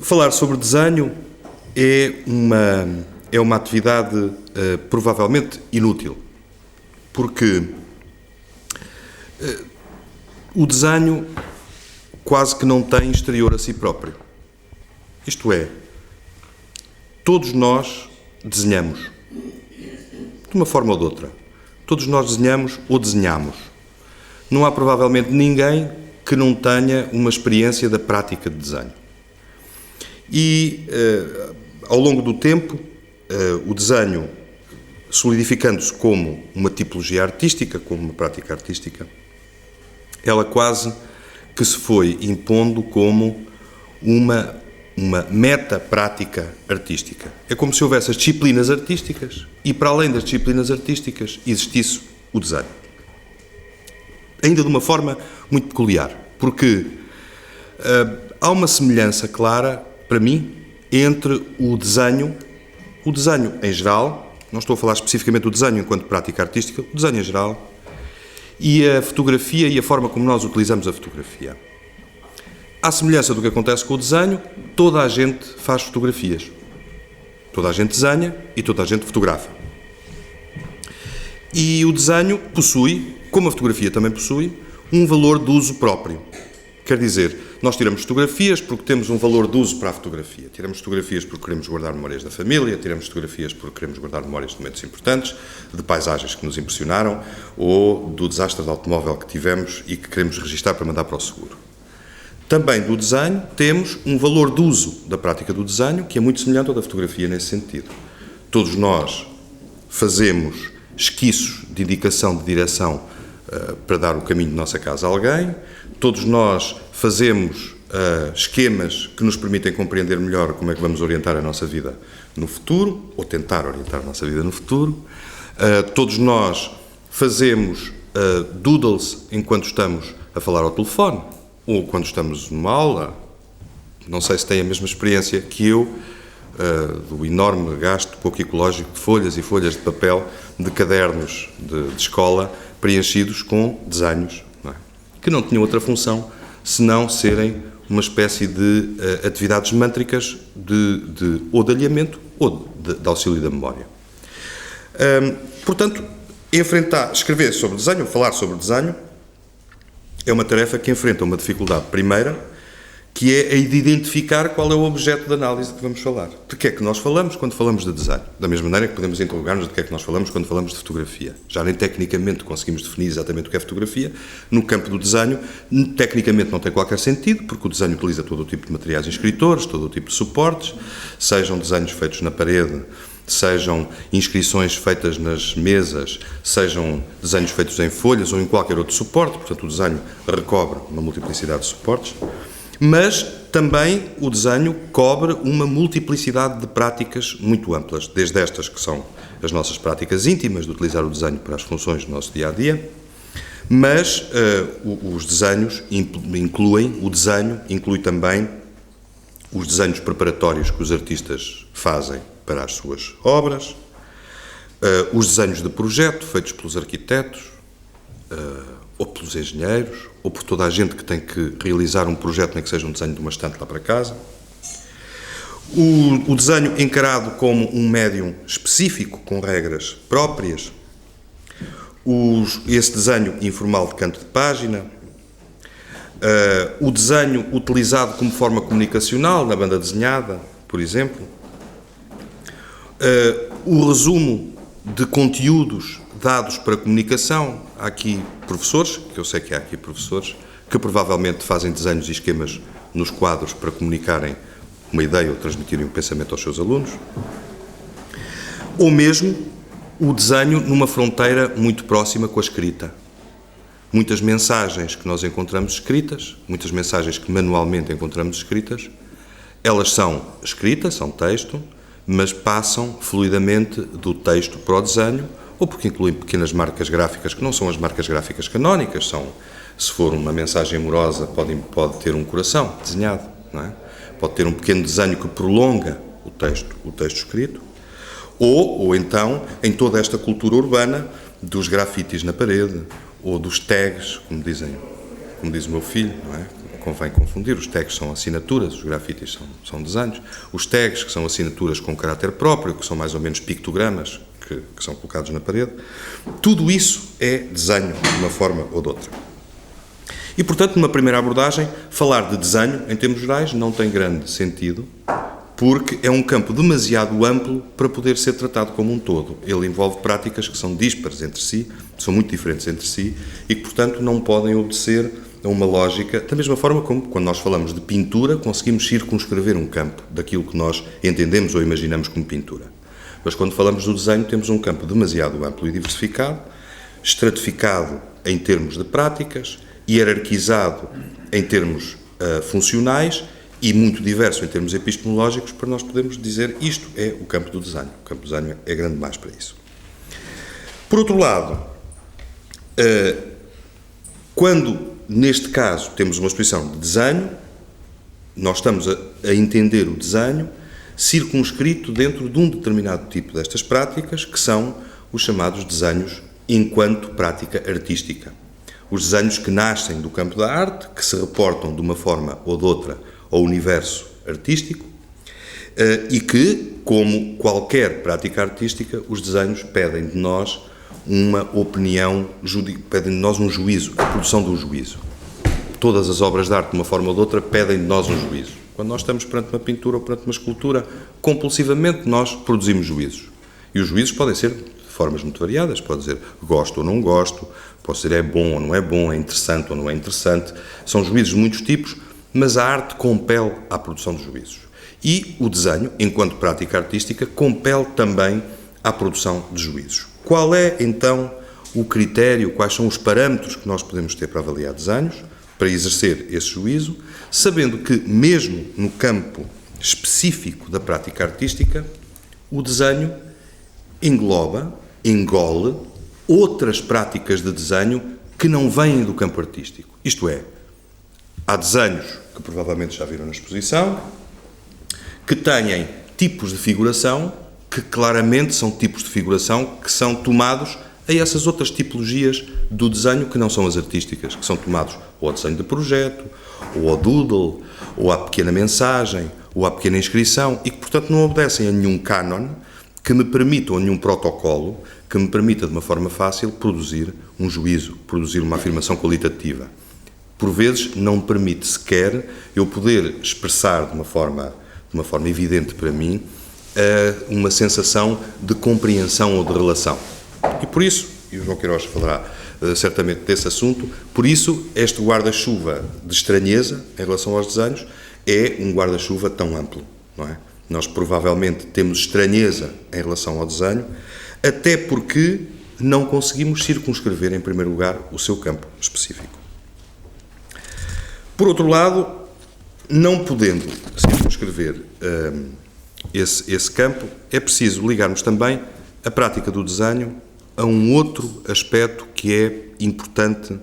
Falar sobre desenho é uma atividade provavelmente inútil, porque o desenho quase que não tem exterior a si próprio. Isto é, todos nós desenhamos, de uma forma ou de outra. Todos nós desenhamos ou desenhamos. Não há provavelmente ninguém que não tenha uma experiência da prática de desenho. E, ao longo do tempo, o desenho, solidificando-se como uma tipologia artística, como uma prática artística, ela quase que se foi impondo como uma meta-prática artística. É como se houvesse as disciplinas artísticas e, para além das disciplinas artísticas, existisse o desenho. Ainda de uma forma muito peculiar, porque há uma semelhança clara, para mim, entre o desenho em geral, não estou a falar especificamente do desenho enquanto prática artística, o desenho em geral, e a fotografia e a forma como nós utilizamos a fotografia. À semelhança do que acontece com o desenho, toda a gente faz fotografias. Toda a gente desenha e toda a gente fotografa. E o desenho possui, como a fotografia também possui, um valor de uso próprio. Quer dizer, nós tiramos fotografias porque temos um valor de uso para a fotografia. Tiramos fotografias porque queremos guardar memórias da família, tiramos fotografias porque queremos guardar memórias de momentos importantes, de paisagens que nos impressionaram ou do desastre de automóvel que tivemos e que queremos registar para mandar para o seguro. Também do desenho temos um valor de uso da prática do desenho que é muito semelhante ao da fotografia nesse sentido. Todos nós fazemos esquiços de indicação de direção para dar o caminho de nossa casa a alguém, todos nós fazemos esquemas que nos permitem compreender melhor como é que vamos orientar a nossa vida no futuro, ou tentar orientar a nossa vida no futuro, todos nós fazemos doodles enquanto estamos a falar ao telefone, ou quando estamos numa aula. Não sei se têm a mesma experiência que eu, do enorme gasto pouco ecológico de folhas e folhas de papel de cadernos de escola preenchidos com desenhos, não é? Que não tinham outra função senão serem uma espécie de atividades mântricas ou de alinhamento ou de auxílio da memória. Portanto, escrever sobre desenho, falar sobre desenho, é uma tarefa que enfrenta uma dificuldade primeira, que é a de identificar qual é o objeto de análise de que vamos falar. De que é que nós falamos quando falamos de desenho? Da mesma maneira que podemos interrogar-nos de que é que nós falamos quando falamos de fotografia. Já nem tecnicamente conseguimos definir exatamente o que é fotografia. No campo do desenho, tecnicamente não tem qualquer sentido, porque o desenho utiliza todo o tipo de materiais inscritores, todo o tipo de suportes, sejam desenhos feitos na parede, sejam inscrições feitas nas mesas, sejam desenhos feitos em folhas ou em qualquer outro suporte. Portanto, o desenho recobre uma multiplicidade de suportes. Mas também o desenho cobre uma multiplicidade de práticas muito amplas, desde estas que são as nossas práticas íntimas de utilizar o desenho para as funções do nosso dia-a-dia, mas os desenhos o desenho inclui também os desenhos preparatórios que os artistas fazem para as suas obras, os desenhos de projeto feitos pelos arquitetos, ou pelos engenheiros, ou por toda a gente que tem que realizar um projeto, nem que seja um desenho de uma estante lá para casa. O desenho encarado como um médium específico, com regras próprias. Esse desenho informal de canto de página. O desenho utilizado como forma comunicacional, na banda desenhada, por exemplo. O resumo de conteúdos dados para comunicação. Há aqui professores, que eu sei que há aqui professores, que provavelmente fazem desenhos e esquemas nos quadros para comunicarem uma ideia ou transmitirem um pensamento aos seus alunos. Ou mesmo o desenho numa fronteira muito próxima com a escrita. Muitas mensagens que nós encontramos escritas, muitas mensagens que manualmente encontramos escritas, elas são escritas, são texto, mas passam fluidamente do texto para o desenho, ou porque incluem pequenas marcas gráficas que não são as marcas gráficas canónicas, se for uma mensagem amorosa, pode ter um coração desenhado, não é? Pode ter um pequeno desenho que prolonga o texto escrito, ou então, em toda esta cultura urbana, dos grafites na parede, ou dos tags, como diz o meu filho, não é? convém confundir. Os tags são assinaturas, os grafites são desenhos. Os tags, que são assinaturas com caráter próprio, que são mais ou menos pictogramas, que são colocados na parede. Tudo isso é desenho de uma forma ou de outra. E, portanto, numa primeira abordagem, falar de desenho, em termos gerais, não tem grande sentido, porque é um campo demasiado amplo para poder ser tratado como um todo. Ele envolve práticas que são díspares entre si, são muito diferentes entre si, e que, portanto, não podem obedecer a uma lógica, da mesma forma como, quando nós falamos de pintura, conseguimos circunscrever um campo daquilo que nós entendemos ou imaginamos como pintura. Mas, quando falamos do desenho, temos um campo demasiado amplo e diversificado, estratificado em termos de práticas, hierarquizado em termos funcionais e muito diverso em termos epistemológicos para nós podermos dizer isto é o campo do desenho. O campo do desenho é grande demais para isso. Por outro lado, quando, neste caso, temos uma exposição de desenho, nós estamos a entender o desenho circunscrito dentro de um determinado tipo destas práticas, que são os chamados desenhos enquanto prática artística. Os desenhos que nascem do campo da arte, que se reportam de uma forma ou de outra ao universo artístico e que, como qualquer prática artística, os desenhos pedem de nós uma opinião, pedem de nós um juízo, a produção de um juízo. Todas as obras de arte, de uma forma ou de outra, pedem de nós um juízo. Quando nós estamos perante uma pintura ou perante uma escultura, compulsivamente nós produzimos juízos. E os juízos podem ser de formas muito variadas, pode dizer gosto ou não gosto, pode ser é bom ou não é bom, é interessante ou não é interessante. São juízos de muitos tipos, mas a arte compele à produção de juízos. E o desenho, enquanto prática artística, compele também à produção de juízos. Qual é, então, o critério, quais são os parâmetros que nós podemos ter para avaliar desenhos, para exercer esse juízo, sabendo que, mesmo no campo específico da prática artística, o desenho engole outras práticas de desenho que não vêm do campo artístico. Isto é, há desenhos que provavelmente já viram na exposição, que têm tipos de figuração que claramente são tipos de figuração que são tomados a essas outras tipologias do desenho que não são as artísticas, que são tomados ou ao desenho de projeto, ou ao doodle, ou à pequena mensagem, ou à pequena inscrição, e que, portanto, não obedecem a nenhum cânon que me permita, ou a nenhum protocolo, que me permita, de uma forma fácil, produzir um juízo, produzir uma afirmação qualitativa. Por vezes, não me permite sequer eu poder expressar de uma forma evidente para mim uma sensação de compreensão ou de relação. E por isso, e o João Queiroz falará certamente desse assunto, por isso este guarda-chuva de estranheza em relação aos desenhos é um guarda-chuva tão amplo, não é? Nós provavelmente temos estranheza em relação ao desenho, até porque não conseguimos circunscrever, em primeiro lugar, o seu campo específico. Por outro lado, não podendo circunscrever esse campo, é preciso ligarmos também a prática do desenho a um outro aspecto que é importante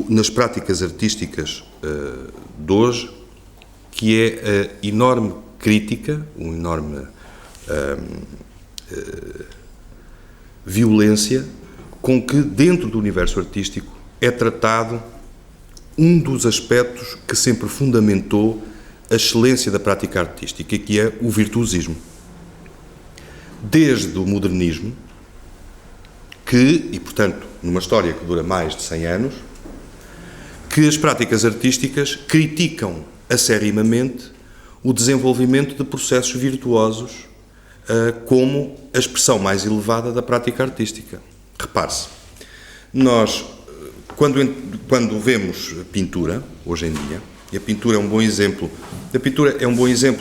nas práticas artísticas de hoje, que é a enorme crítica, uma enorme violência com que, dentro do universo artístico, é tratado um dos aspectos que sempre fundamentou a excelência da prática artística, que é o virtuosismo. Desde o modernismo, e, portanto, numa história que dura mais de 100 anos, que as práticas artísticas criticam acerrimamente o desenvolvimento de processos virtuosos como a expressão mais elevada da prática artística. Repare-se, nós, quando vemos pintura, hoje em dia, e a pintura é um bom exemplo,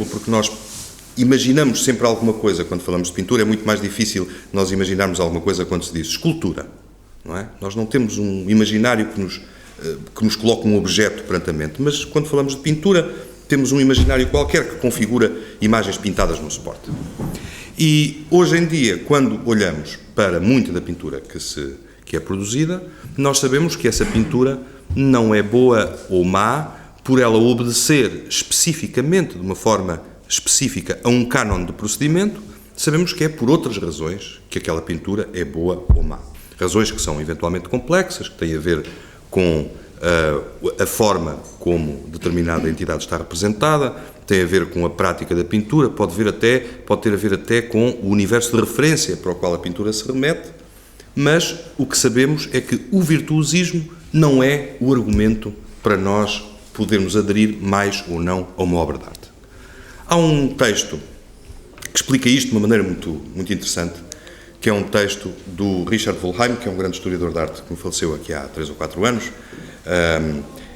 porque nós imaginamos sempre alguma coisa quando falamos de pintura, é muito mais difícil nós imaginarmos alguma coisa quando se diz escultura, não é? Nós não temos um imaginário que nos coloque um objeto perante a mente, mas quando falamos de pintura temos um imaginário qualquer que configura imagens pintadas no suporte. E hoje em dia, quando olhamos para muita da pintura que é produzida, nós sabemos que essa pintura não é boa ou má por ela obedecer especificamente, de uma forma específica, a um cânon de procedimento. Sabemos que é por outras razões que aquela pintura é boa ou má. Razões que são eventualmente complexas, que têm a ver com a forma como determinada entidade está representada, tem a ver com a prática da pintura, pode ter a ver até com o universo de referência para o qual a pintura se remete, mas o que sabemos é que o virtuosismo não é o argumento para nós podermos aderir mais ou não a uma obra de arte. Há um texto que explica isto de uma maneira muito, muito interessante, que é um texto do Richard Wollheim, que é um grande historiador de arte que me faleceu aqui há 3 ou 4 anos,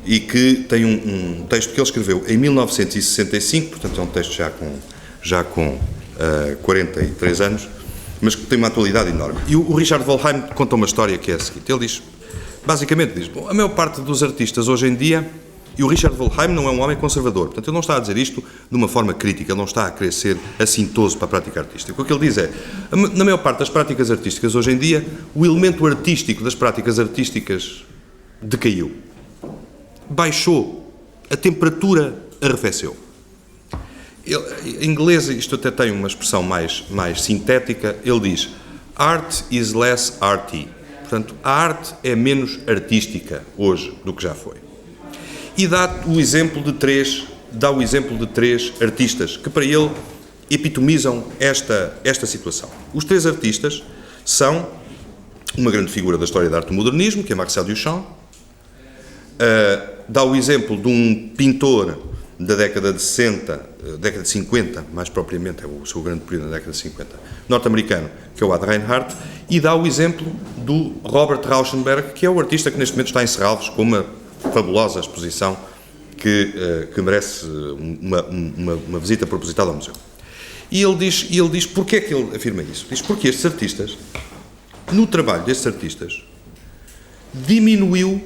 e que tem um texto que ele escreveu em 1965, portanto é um texto já com 43 anos, mas que tem uma atualidade enorme. E o Richard Wollheim conta uma história que é a seguinte, ele diz, basicamente diz, bom, a maior parte dos artistas hoje em dia, e o Richard Wollheim não é um homem conservador, portanto ele não está a dizer isto de uma forma crítica, ele não está a querer ser assintoso para a prática artística. O que ele diz é, na maior parte das práticas artísticas hoje em dia, o elemento artístico das práticas artísticas decaiu, baixou, a temperatura arrefeceu. Em inglês, isto até tem uma expressão mais sintética, ele diz, art is less arty, portanto, a arte é menos artística hoje do que já foi. E dá o exemplo de três artistas que para ele epitomizam esta situação. Os 3 artistas são uma grande figura da história da arte do modernismo, que é Marcel Duchamp, dá o exemplo de um pintor da década de 50, mais propriamente, é o seu grande período na década de 50, norte-americano, que é o Ad Reinhardt, e dá o exemplo do Robert Rauschenberg, que é o artista que neste momento está em Serralves com uma fabulosa exposição que merece uma visita propositada ao museu. E ele diz porque é que ele afirma isso? Diz porque estes artistas, no trabalho destes artistas, diminuiu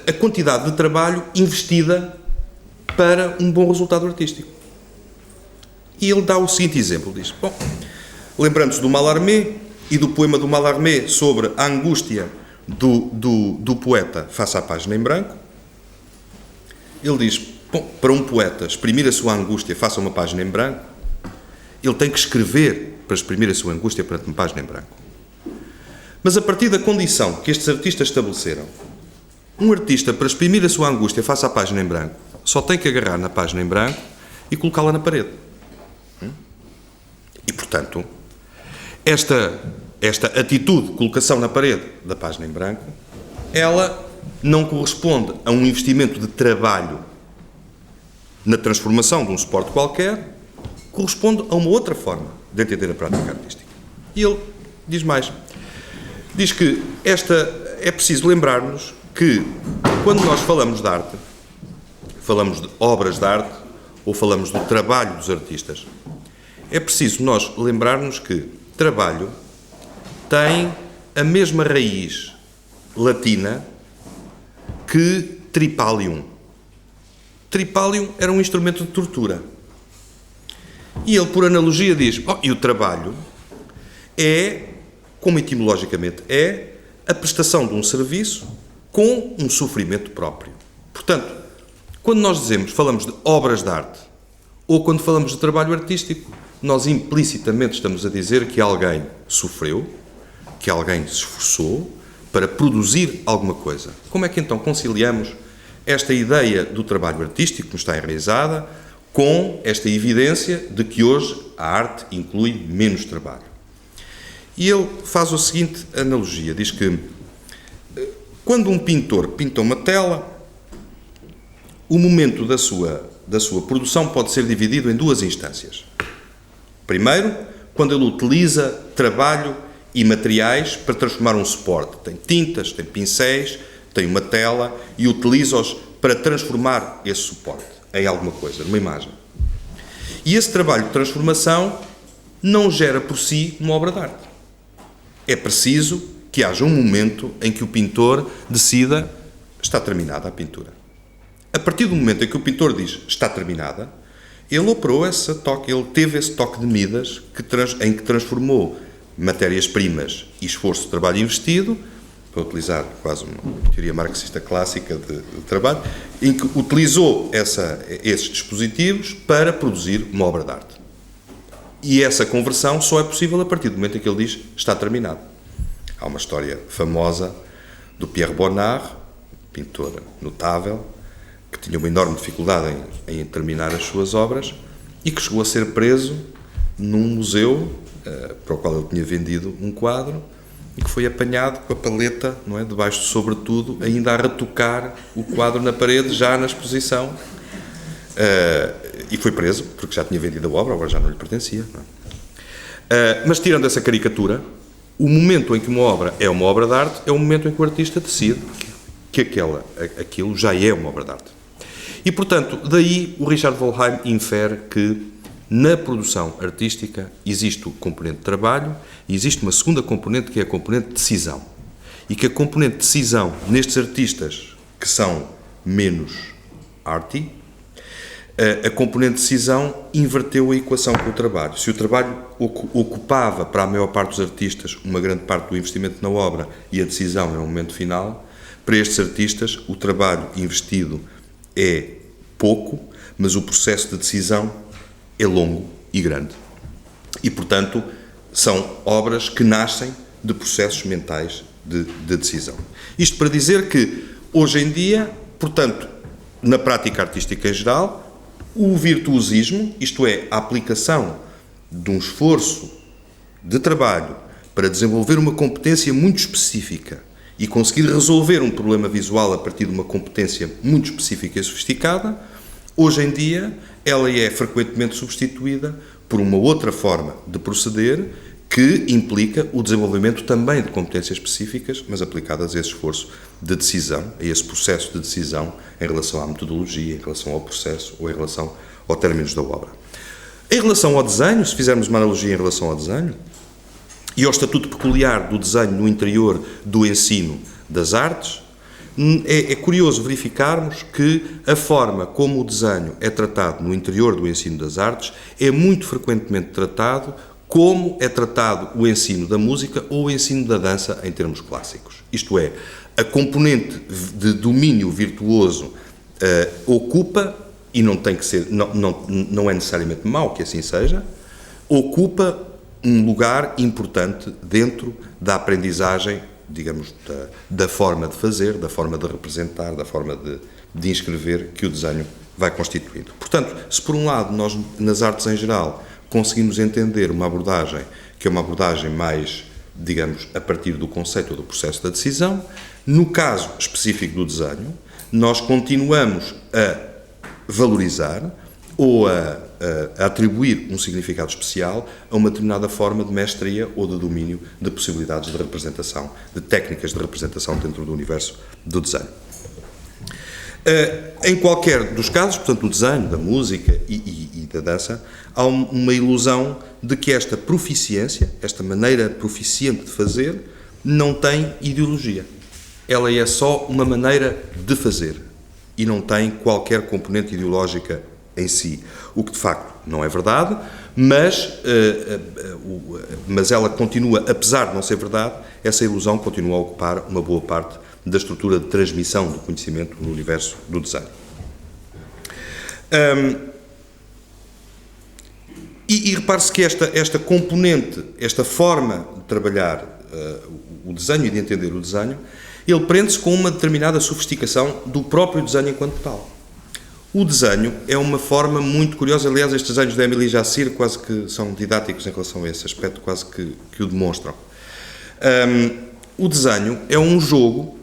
a quantidade de trabalho investida para um bom resultado artístico. E ele dá o seguinte exemplo, diz, bom, lembrando-se do Mallarmé e do poema do Mallarmé sobre a angústia do poeta face à página em branco, ele diz, bom, para um poeta exprimir a sua angústia face a uma página em branco, ele tem que escrever para exprimir a sua angústia perante uma página em branco. Mas a partir da condição que estes artistas estabeleceram, um artista para exprimir a sua angústia face à página em branco, só tem que agarrar na página em branco e colocá-la na parede. E, portanto, esta atitude de colocação na parede da página em branco, ela não corresponde a um investimento de trabalho na transformação de um suporte qualquer, corresponde a uma outra forma de entender a prática artística. E ele diz mais. Diz que é preciso lembrar-nos que, quando nós falamos de arte, falamos de obras de arte ou falamos do trabalho dos artistas, é preciso nós lembrar-nos que trabalho tem a mesma raiz latina que tripalium. Tripalium era um instrumento de tortura. E ele, por analogia, diz, e o trabalho é, como etimologicamente é, a prestação de um serviço com um sofrimento próprio. Portanto, quando nós falamos de obras de arte, ou quando falamos de trabalho artístico, nós implicitamente estamos a dizer que alguém sofreu, que alguém se esforçou para produzir alguma coisa. Como é que então conciliamos esta ideia do trabalho artístico que nos está enraizada com esta evidência de que hoje a arte inclui menos trabalho? E ele faz a seguinte analogia, diz que quando um pintor pinta uma tela, o momento da sua produção pode ser dividido em 2 instâncias. Primeiro, quando ele utiliza trabalho e materiais para transformar um suporte. Tem tintas, tem pincéis, tem uma tela e utiliza-os para transformar esse suporte em alguma coisa, numa imagem. E esse trabalho de transformação não gera por si uma obra de arte. É preciso que haja um momento em que o pintor decida está terminada a pintura. A partir do momento em que o pintor diz está terminada, ele operou ele teve esse toque de Midas em que transformou matérias-primas e esforço de trabalho investido, para utilizar quase uma teoria marxista clássica de trabalho, em que utilizou esses dispositivos para produzir uma obra de arte. E essa conversão só é possível a partir do momento em que ele diz está terminado. Há uma história famosa do Pierre Bonnard, pintor notável, que tinha uma enorme dificuldade em terminar as suas obras e que chegou a ser preso num museu para o qual ele tinha vendido um quadro e que foi apanhado com a paleta, não é, debaixo do sobretudo, ainda a retocar o quadro na parede, já na exposição, e foi preso, porque já tinha vendido a obra já não lhe pertencia. Não é? Mas tirando essa caricatura, o momento em que uma obra é uma obra de arte é o momento em que o artista decide que aquilo já é uma obra de arte. E, portanto, daí o Richard Wollheim infere que na produção artística existe o componente de trabalho e existe uma segunda componente que é a componente de decisão. E que a componente de decisão nestes artistas que são menos arty, a componente de decisão inverteu a equação com o trabalho. Se o trabalho ocupava para a maior parte dos artistas uma grande parte do investimento na obra e a decisão era o momento final, para estes artistas o trabalho investido é pouco, mas o processo de decisão é longo e grande. E, portanto, são obras que nascem de processos mentais de decisão. Isto para dizer que, hoje em dia, portanto, na prática artística em geral, o virtuosismo, isto é, a aplicação de um esforço de trabalho para desenvolver uma competência muito específica e conseguir resolver um problema visual a partir de uma competência muito específica e sofisticada, hoje em dia ela é frequentemente substituída por uma outra forma de proceder que implica o desenvolvimento também de competências específicas, mas aplicadas a esse esforço de decisão, a esse processo de decisão em relação à metodologia, em relação ao processo ou em relação aos términos da obra. Em relação ao desenho, se fizermos uma analogia em relação ao desenho, e ao estatuto peculiar do desenho no interior do ensino das artes, é curioso verificarmos que a forma como o desenho é tratado no interior do ensino das artes é muito frequentemente tratado como é tratado o ensino da música ou o ensino da dança em termos clássicos. Isto é, a componente de domínio virtuoso ocupa, e não tem que ser, não é necessariamente mau que assim seja, ocupa um lugar importante dentro da aprendizagem, digamos, da forma de fazer, da forma de representar, da forma de inscrever que o desenho vai constituindo. Portanto, se por um lado nós, nas artes em geral, conseguimos entender uma abordagem que é uma abordagem mais, digamos, a partir do conceito ou do processo da decisão, no caso específico do desenho, nós continuamos a valorizar ou a atribuir um significado especial a uma determinada forma de mestria ou de domínio de possibilidades de representação, de técnicas de representação dentro do universo do desenho. Em qualquer dos casos, portanto, do desenho, da música e da dança, há uma ilusão de que esta proficiência, esta maneira proficiente de fazer, não tem ideologia. Ela é só uma maneira de fazer e não tem qualquer componente ideológica em si, o que de facto não é verdade, mas ela continua, apesar de não ser verdade, essa ilusão continua a ocupar uma boa parte da estrutura de transmissão do conhecimento no universo do desenho. E repare-se que esta componente, esta forma de trabalhar o desenho e de entender o desenho, ele prende-se com uma determinada sofisticação do próprio desenho enquanto tal. O desenho é uma forma muito curiosa, aliás, estes desenhos da Émilie Jacir quase que são didáticos em relação a esse aspecto, quase que o demonstram. O desenho é um jogo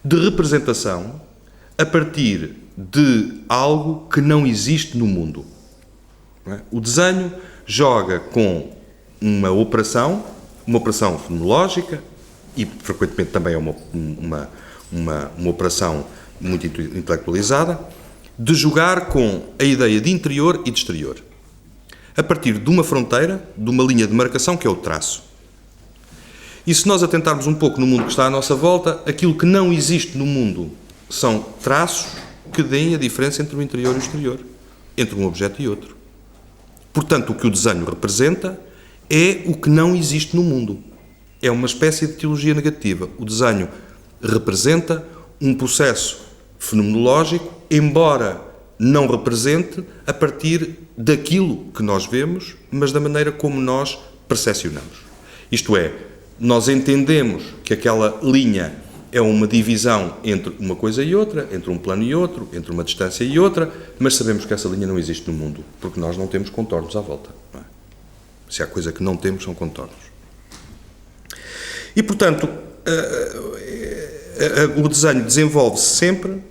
de representação a partir de algo que não existe no mundo. Não é? O desenho joga com uma operação fenomenológica e frequentemente também é uma operação muito intelectualizada, de jogar com a ideia de interior e de exterior, a partir de uma fronteira, de uma linha de marcação que é o traço. E se nós atentarmos um pouco no mundo que está à nossa volta, aquilo que não existe no mundo são traços que deem a diferença entre o interior e o exterior, entre um objeto e outro. Portanto, o que o desenho representa é o que não existe no mundo. É uma espécie de teologia negativa. O desenho representa um processo fenomenológico, embora não represente a partir daquilo que nós vemos, mas da maneira como nós percepcionamos. Isto é, nós entendemos que aquela linha é uma divisão entre uma coisa e outra, entre um plano e outro, entre uma distância e outra, mas sabemos que essa linha não existe no mundo, porque nós não temos contornos à volta. Não é? Se há coisa que não temos, são contornos. E, portanto, o desenho desenvolve-se sempre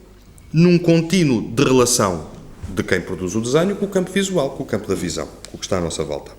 num contínuo de relação de quem produz o desenho com o campo visual, com o campo da visão, com o que está à nossa volta.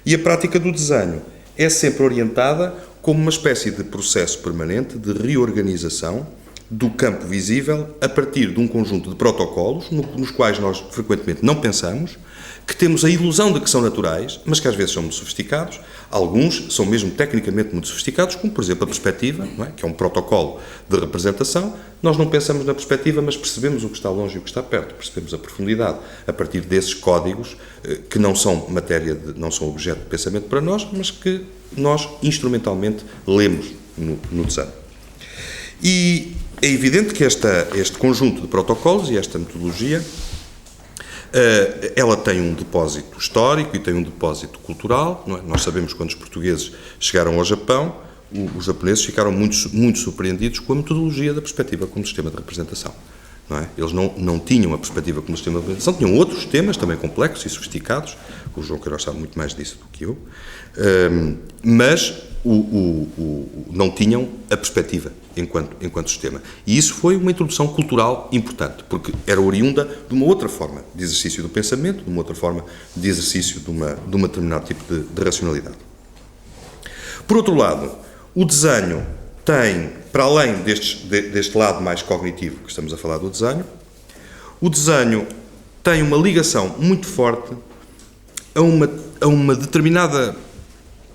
E a prática do desenho é sempre orientada como uma espécie de processo permanente de reorganização do campo visível a partir de um conjunto de protocolos nos quais nós frequentemente não pensamos, que temos a ilusão de que são naturais, mas que às vezes são muito sofisticados. Alguns são mesmo tecnicamente muito sofisticados, como por exemplo a perspectiva, não é? Que é um protocolo de representação. Nós não pensamos na perspectiva, mas percebemos o que está longe e o que está perto, percebemos a profundidade a partir desses códigos que não são não são objeto de pensamento para nós, mas que nós instrumentalmente lemos no desenho. E é evidente que este conjunto de protocolos e esta metodologia ela tem um depósito histórico e tem um depósito cultural. Não é? Nós sabemos que quando os portugueses chegaram ao Japão, os japoneses ficaram muito surpreendidos com a metodologia da perspectiva como sistema de representação. Não é? Eles não tinham a perspectiva como sistema de representação, tinham outros sistemas também complexos e sofisticados, o João Queiroz sabe muito mais disso do que eu, mas não tinham a perspectiva enquanto sistema. E isso foi uma introdução cultural importante, porque era oriunda de uma outra forma de exercício do pensamento, de uma outra forma de exercício de um determinado tipo de racionalidade. Por outro lado, o desenho tem, para além deste lado mais cognitivo que estamos a falar do desenho, o desenho tem uma ligação muito forte a uma determinada,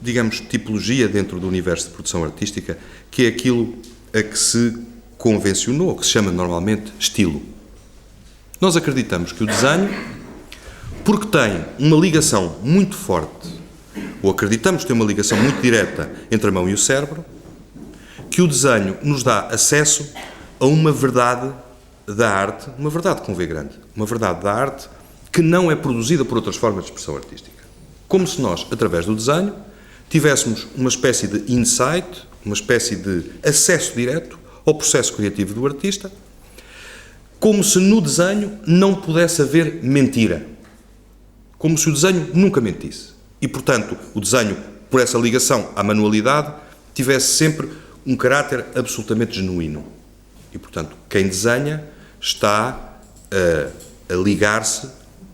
digamos, tipologia dentro do universo de produção artística, que é aquilo a que se convencionou, que se chama normalmente estilo. Nós acreditamos que o desenho, porque tem uma ligação muito forte, ou acreditamos que tem uma ligação muito direta entre a mão e o cérebro, que o desenho nos dá acesso a uma verdade da arte, uma verdade com V grande, uma verdade da arte que não é produzida por outras formas de expressão artística. Como se nós, através do desenho, tivéssemos uma espécie de insight, uma espécie de acesso direto ao processo criativo do artista, como se no desenho não pudesse haver mentira. Como se o desenho nunca mentisse. E, portanto, o desenho, por essa ligação à manualidade, tivesse sempre um caráter absolutamente genuíno. E, portanto, quem desenha está a ligar-se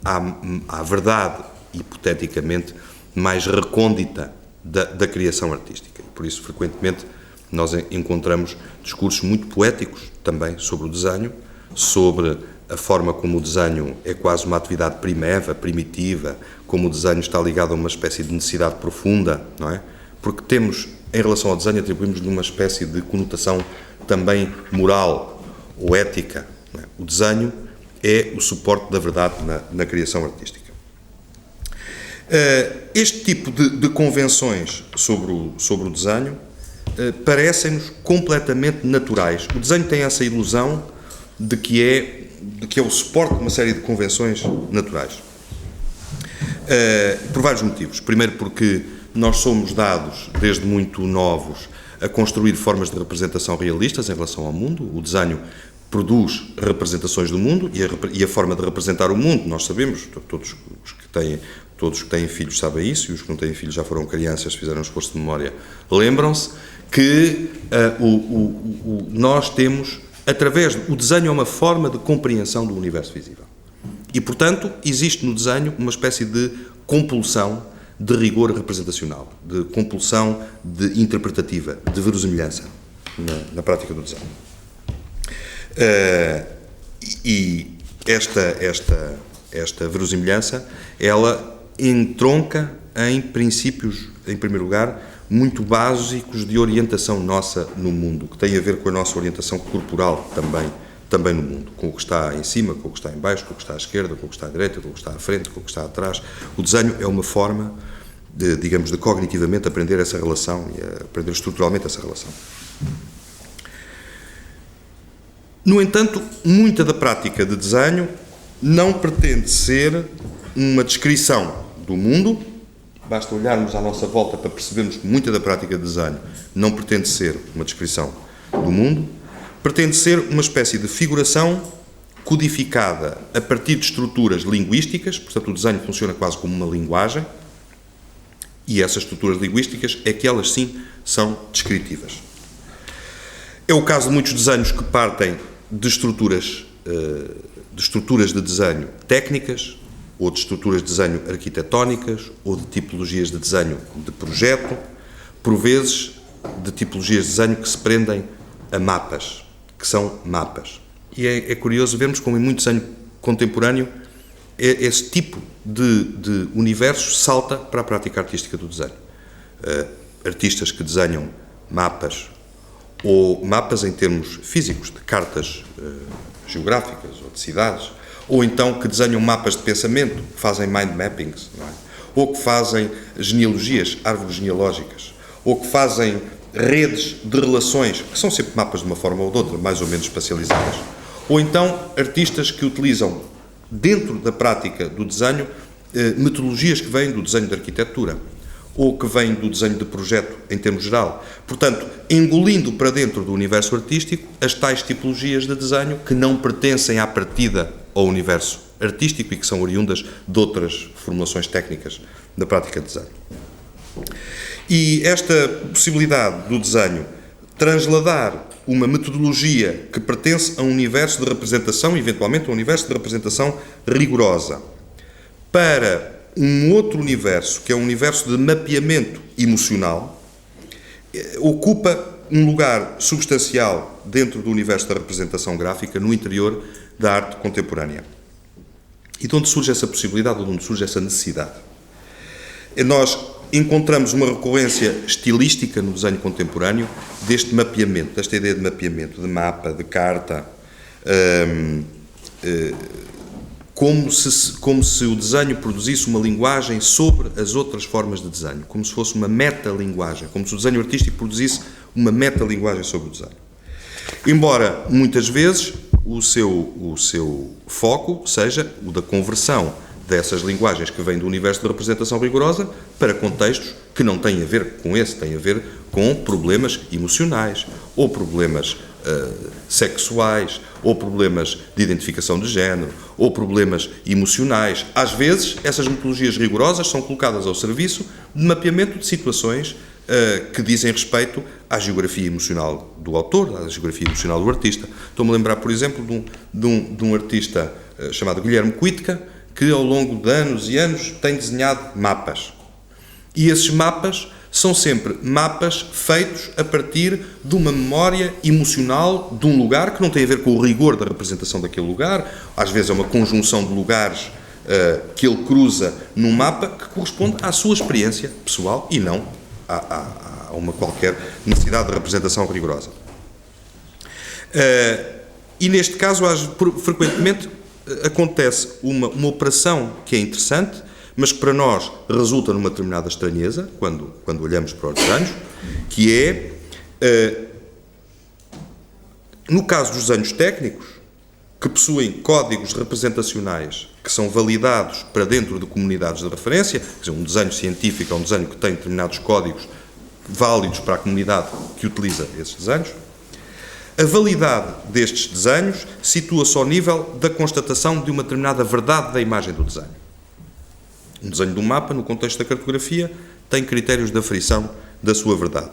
à verdade, hipoteticamente, mais recôndita da criação artística. E por isso, frequentemente, nós encontramos discursos muito poéticos também sobre o desenho, sobre a forma como o desenho é quase uma atividade primitiva, como o desenho está ligado a uma espécie de necessidade profunda, não é? Porque temos, em relação ao desenho, atribuímos-lhe uma espécie de conotação também moral ou ética. Não é? O desenho é o suporte da verdade na criação artística. Este tipo de convenções sobre o desenho parecem-nos completamente naturais. O desenho tem essa ilusão de que é o suporte de uma série de convenções naturais. Por vários motivos. Primeiro porque nós somos dados, desde muito novos, a construir formas de representação realistas em relação ao mundo. O desenho produz representações do mundo e a forma de representar o mundo, nós sabemos, todos que têm filhos sabem isso, e os que não têm filhos já foram crianças, fizeram um esforço de memória, lembram-se que nós temos, o desenho é uma forma de compreensão do universo visível. E, portanto, existe no desenho uma espécie de compulsão de rigor representacional, de compulsão interpretativa, de verosimilhança na prática do desenho. E esta verosimilhança, ela entronca em princípios, em primeiro lugar, muito básicos de orientação nossa no mundo, que têm a ver com a nossa orientação corporal também no mundo, com o que está em cima, com o que está em baixo, com o que está à esquerda, com o que está à direita, com o que está à frente, com o que está atrás. O desenho é uma forma de cognitivamente aprender essa relação e aprender estruturalmente essa relação. No entanto, muita da prática de desenho não pretende ser uma descrição do mundo. Basta olharmos à nossa volta para percebermos que muita da prática de desenho não pretende ser uma descrição do mundo, pretende ser uma espécie de figuração codificada a partir de estruturas linguísticas, portanto o desenho funciona quase como uma linguagem, e essas estruturas linguísticas é que elas sim são descritivas. É o caso de muitos desenhos que partem de estruturas de desenho técnicas, ou de estruturas de desenho arquitetónicas, ou de tipologias de desenho de projeto, por vezes de tipologias de desenho que se prendem a mapas, que são mapas. E é curioso vermos como em muito desenho contemporâneo esse tipo de universo salta para a prática artística do desenho. Artistas que desenham mapas, ou mapas em termos físicos, de cartas geográficas ou de cidades, ou então que desenham mapas de pensamento, que fazem mind mappings, não é? Ou que fazem genealogias, árvores genealógicas, ou que fazem redes de relações, que são sempre mapas de uma forma ou de outra, mais ou menos espacializadas. Ou então artistas que utilizam, dentro da prática do desenho, metodologias que vêm do desenho de arquitetura, ou que vêm do desenho de projeto em termos geral. Portanto, engolindo para dentro do universo artístico as tais tipologias de desenho que não pertencem à partida ao universo artístico e que são oriundas de outras formulações técnicas da prática de desenho. E esta possibilidade do desenho transladar uma metodologia que pertence a um universo de representação, eventualmente a um universo de representação rigorosa, para um outro universo, que é um universo de mapeamento emocional, ocupa um lugar substancial dentro do universo da representação gráfica, no interior da arte contemporânea. E de onde surge essa possibilidade, ou de onde surge essa necessidade? Nós encontramos uma recorrência estilística no desenho contemporâneo deste mapeamento, desta ideia de mapeamento, de mapa, de carta, como se o desenho produzisse uma linguagem sobre as outras formas de desenho, como se fosse uma metalinguagem, como se o desenho artístico produzisse uma metalinguagem sobre o desenho. Embora, muitas vezes, o seu foco seja o da conversão dessas linguagens que vêm do universo da representação rigorosa para contextos que não têm a ver com esse, têm a ver com problemas emocionais, ou problemas sexuais, ou problemas de identificação de género, ou problemas emocionais. Às vezes, essas metodologias rigorosas são colocadas ao serviço de mapeamento de situações que dizem respeito à geografia emocional do autor, à geografia emocional do artista. Estou-me a lembrar, por exemplo, de um artista chamado Guilherme Cuitca, que ao longo de anos e anos tem desenhado mapas. E esses mapas são sempre mapas feitos a partir de uma memória emocional de um lugar que não tem a ver com o rigor da representação daquele lugar. Às vezes é uma conjunção de lugares que ele cruza num mapa que corresponde à sua experiência pessoal e não a uma qualquer necessidade de representação rigorosa. E neste caso, frequentemente, acontece uma operação que é interessante, mas que para nós resulta numa determinada estranheza, quando olhamos para os desenhos, que é, no caso dos desenhos técnicos, que possuem códigos representacionais que são validados para dentro de comunidades de referência, quer dizer, um desenho científico é um desenho que tem determinados códigos válidos para a comunidade que utiliza esses desenhos. A validade destes desenhos situa-se ao nível da constatação de uma determinada verdade da imagem do desenho. Um desenho de um mapa, no contexto da cartografia, tem critérios de aferição da sua verdade,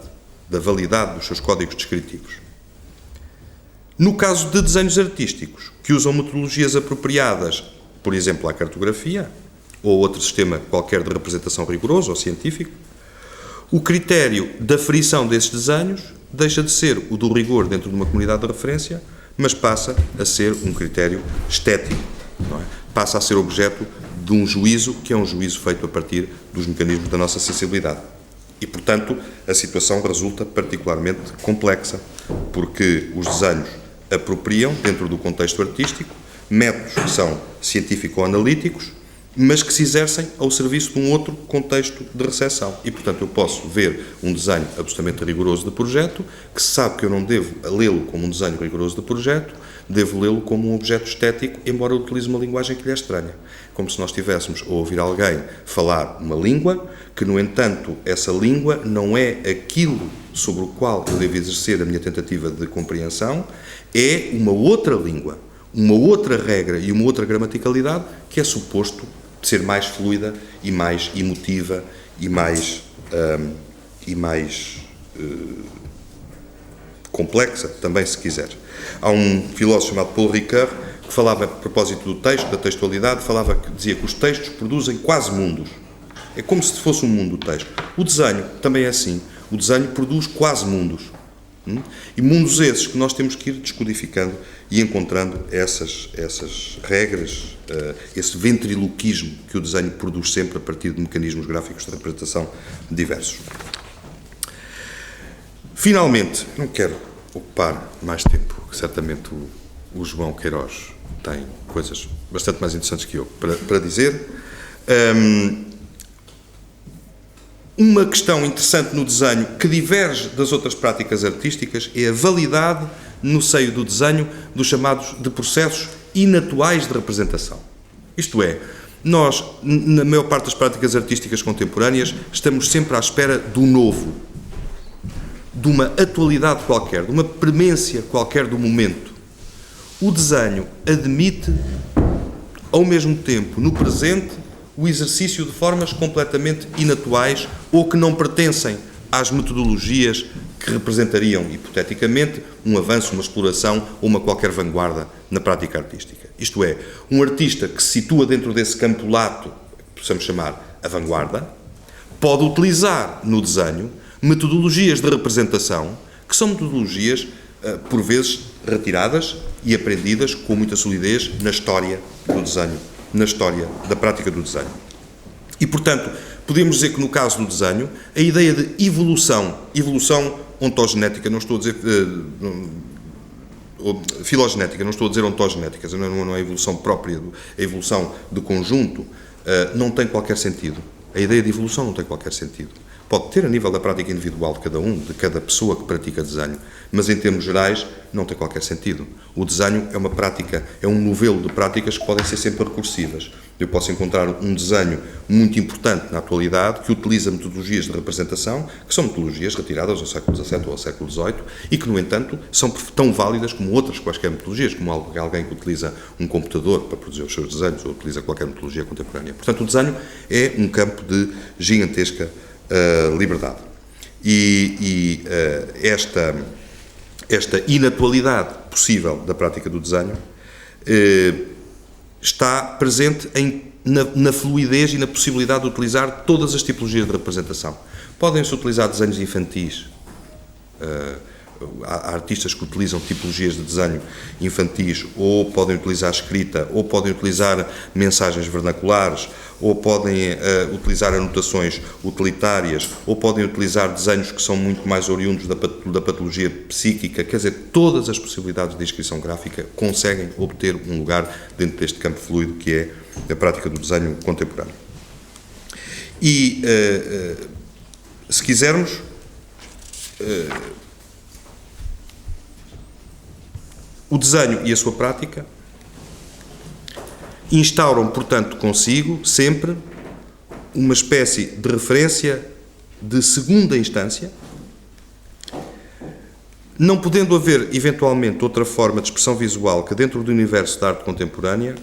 da validade dos seus códigos descritivos. No caso de desenhos artísticos, que usam metodologias apropriadas, por exemplo, à cartografia, ou outro sistema qualquer de representação rigoroso ou científico, o critério de aferição desses desenhos deixa de ser o do rigor dentro de uma comunidade de referência, mas passa a ser um critério estético, não é? Passa a ser objeto de um juízo que é um juízo feito a partir dos mecanismos da nossa sensibilidade. E, portanto, a situação resulta particularmente complexa, porque os desenhos apropriam, dentro do contexto artístico, métodos que são científico-analíticos mas que se exercem ao serviço de um outro contexto de recepção. E, portanto, eu posso ver um desenho absolutamente rigoroso de projeto, que se sabe que eu não devo lê-lo como um desenho rigoroso de projeto, devo lê-lo como um objeto estético, embora eu utilize uma linguagem que lhe é estranha. Como se nós estivéssemos a ouvir alguém falar uma língua, que, no entanto, essa língua não é aquilo sobre o qual eu devo exercer a minha tentativa de compreensão, é uma outra língua, uma outra regra e uma outra gramaticalidade que é suposto ser mais fluida e mais emotiva e mais complexa, também, se quiser. Há um filósofo chamado Paul Ricoeur que falava, a propósito do texto, da textualidade, dizia que os textos produzem quase mundos. É como se fosse um mundo do texto. O desenho também é assim. O desenho produz quase mundos. E mundos esses que nós temos que ir descodificando e encontrando essas regras, esse ventriloquismo que o desenho produz sempre a partir de mecanismos gráficos de representação diversos. Finalmente, não quero ocupar mais tempo, que certamente o João Queiroz tem coisas bastante mais interessantes que eu para dizer. Uma questão interessante no desenho, que diverge das outras práticas artísticas, é a validade, no seio do desenho, dos chamados de processos inatuais de representação. Isto é, nós, na maior parte das práticas artísticas contemporâneas, estamos sempre à espera do novo, de uma atualidade qualquer, de uma premência qualquer do momento. O desenho admite, ao mesmo tempo, no presente, o exercício de formas completamente inatuais ou que não pertencem às metodologias que representariam, hipoteticamente, um avanço, uma exploração ou uma qualquer vanguarda na prática artística. Isto é, um artista que se situa dentro desse campo lato, que possamos chamar a vanguarda, pode utilizar no desenho metodologias de representação que são metodologias, por vezes, retiradas e aprendidas com muita solidez na história do desenho, na história da prática do desenho. E, portanto, podemos dizer que no caso do desenho, a ideia de evolução ontogenética, não estou a dizer filogenética, não estou a dizer ontogenética, não é a evolução própria, a evolução de conjunto, não tem qualquer sentido. A ideia de evolução não tem qualquer sentido. Pode ter a nível da prática individual de cada um, de cada pessoa que pratica desenho, mas em termos gerais não tem qualquer sentido. O desenho é uma prática, é um novelo de práticas que podem ser sempre recursivas. Eu posso encontrar um desenho muito importante na atualidade que utiliza metodologias de representação, que são metodologias retiradas ao século XVII ou ao século XVIII e que, no entanto, são tão válidas como outras quaisquer metodologias, como alguém que utiliza um computador para produzir os seus desenhos ou utiliza qualquer metodologia contemporânea. Portanto, o desenho é um campo de gigantesca liberdade. Esta inatualidade possível da prática do desenho está presente na fluidez e na possibilidade de utilizar todas as tipologias de representação. Podem-se utilizar desenhos infantis. Há artistas que utilizam tipologias de desenho infantis, ou podem utilizar escrita, ou podem utilizar mensagens vernaculares, ou podem utilizar anotações utilitárias, ou podem utilizar desenhos que são muito mais oriundos da patologia psíquica. Quer dizer, todas as possibilidades de inscrição gráfica conseguem obter um lugar dentro deste campo fluido que é a prática do desenho contemporâneo. E, se quisermos, o desenho e a sua prática instauram, portanto, consigo sempre uma espécie de referência de segunda instância, não podendo haver, eventualmente, outra forma de expressão visual que, dentro do universo da arte contemporânea,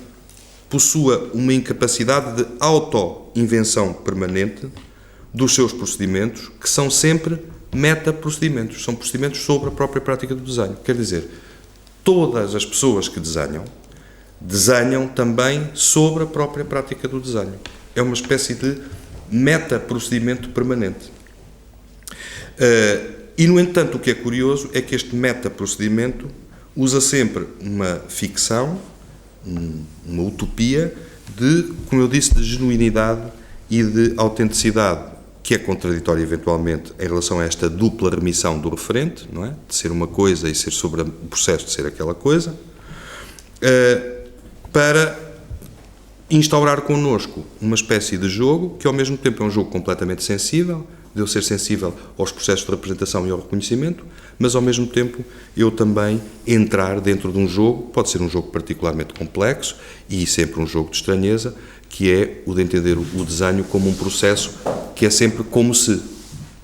possua uma incapacidade de auto-invenção permanente dos seus procedimentos, que são sempre meta-procedimentos, são procedimentos sobre a própria prática do desenho. Quer dizer, todas as pessoas que desenham também sobre a própria prática do desenho. É uma espécie de meta-procedimento permanente. E, no entanto, o que é curioso é que este meta-procedimento usa sempre uma ficção, uma utopia de, como eu disse, de genuinidade e de autenticidade, que é contraditória, eventualmente, em relação a esta dupla remissão do referente, não é? De ser uma coisa e ser sobre o processo de ser aquela coisa, para instaurar connosco uma espécie de jogo que ao mesmo tempo é um jogo completamente sensível, de eu ser sensível aos processos de representação e ao reconhecimento, mas ao mesmo tempo eu também entrar dentro de um jogo, pode ser um jogo particularmente complexo e sempre um jogo de estranheza, que é o de entender o desenho como um processo que é sempre como se.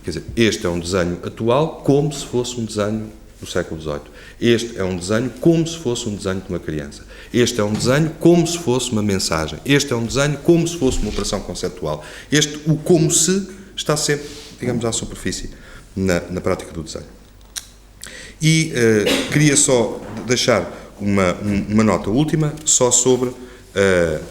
Quer dizer, este é um desenho atual como se fosse um desenho do século XVIII. Este é um desenho como se fosse um desenho de uma criança. Este é um desenho como se fosse uma mensagem. Este é um desenho como se fosse uma operação conceptual. O como se está sempre, digamos, à superfície na prática do desenho. E queria só deixar uma nota última, só sobre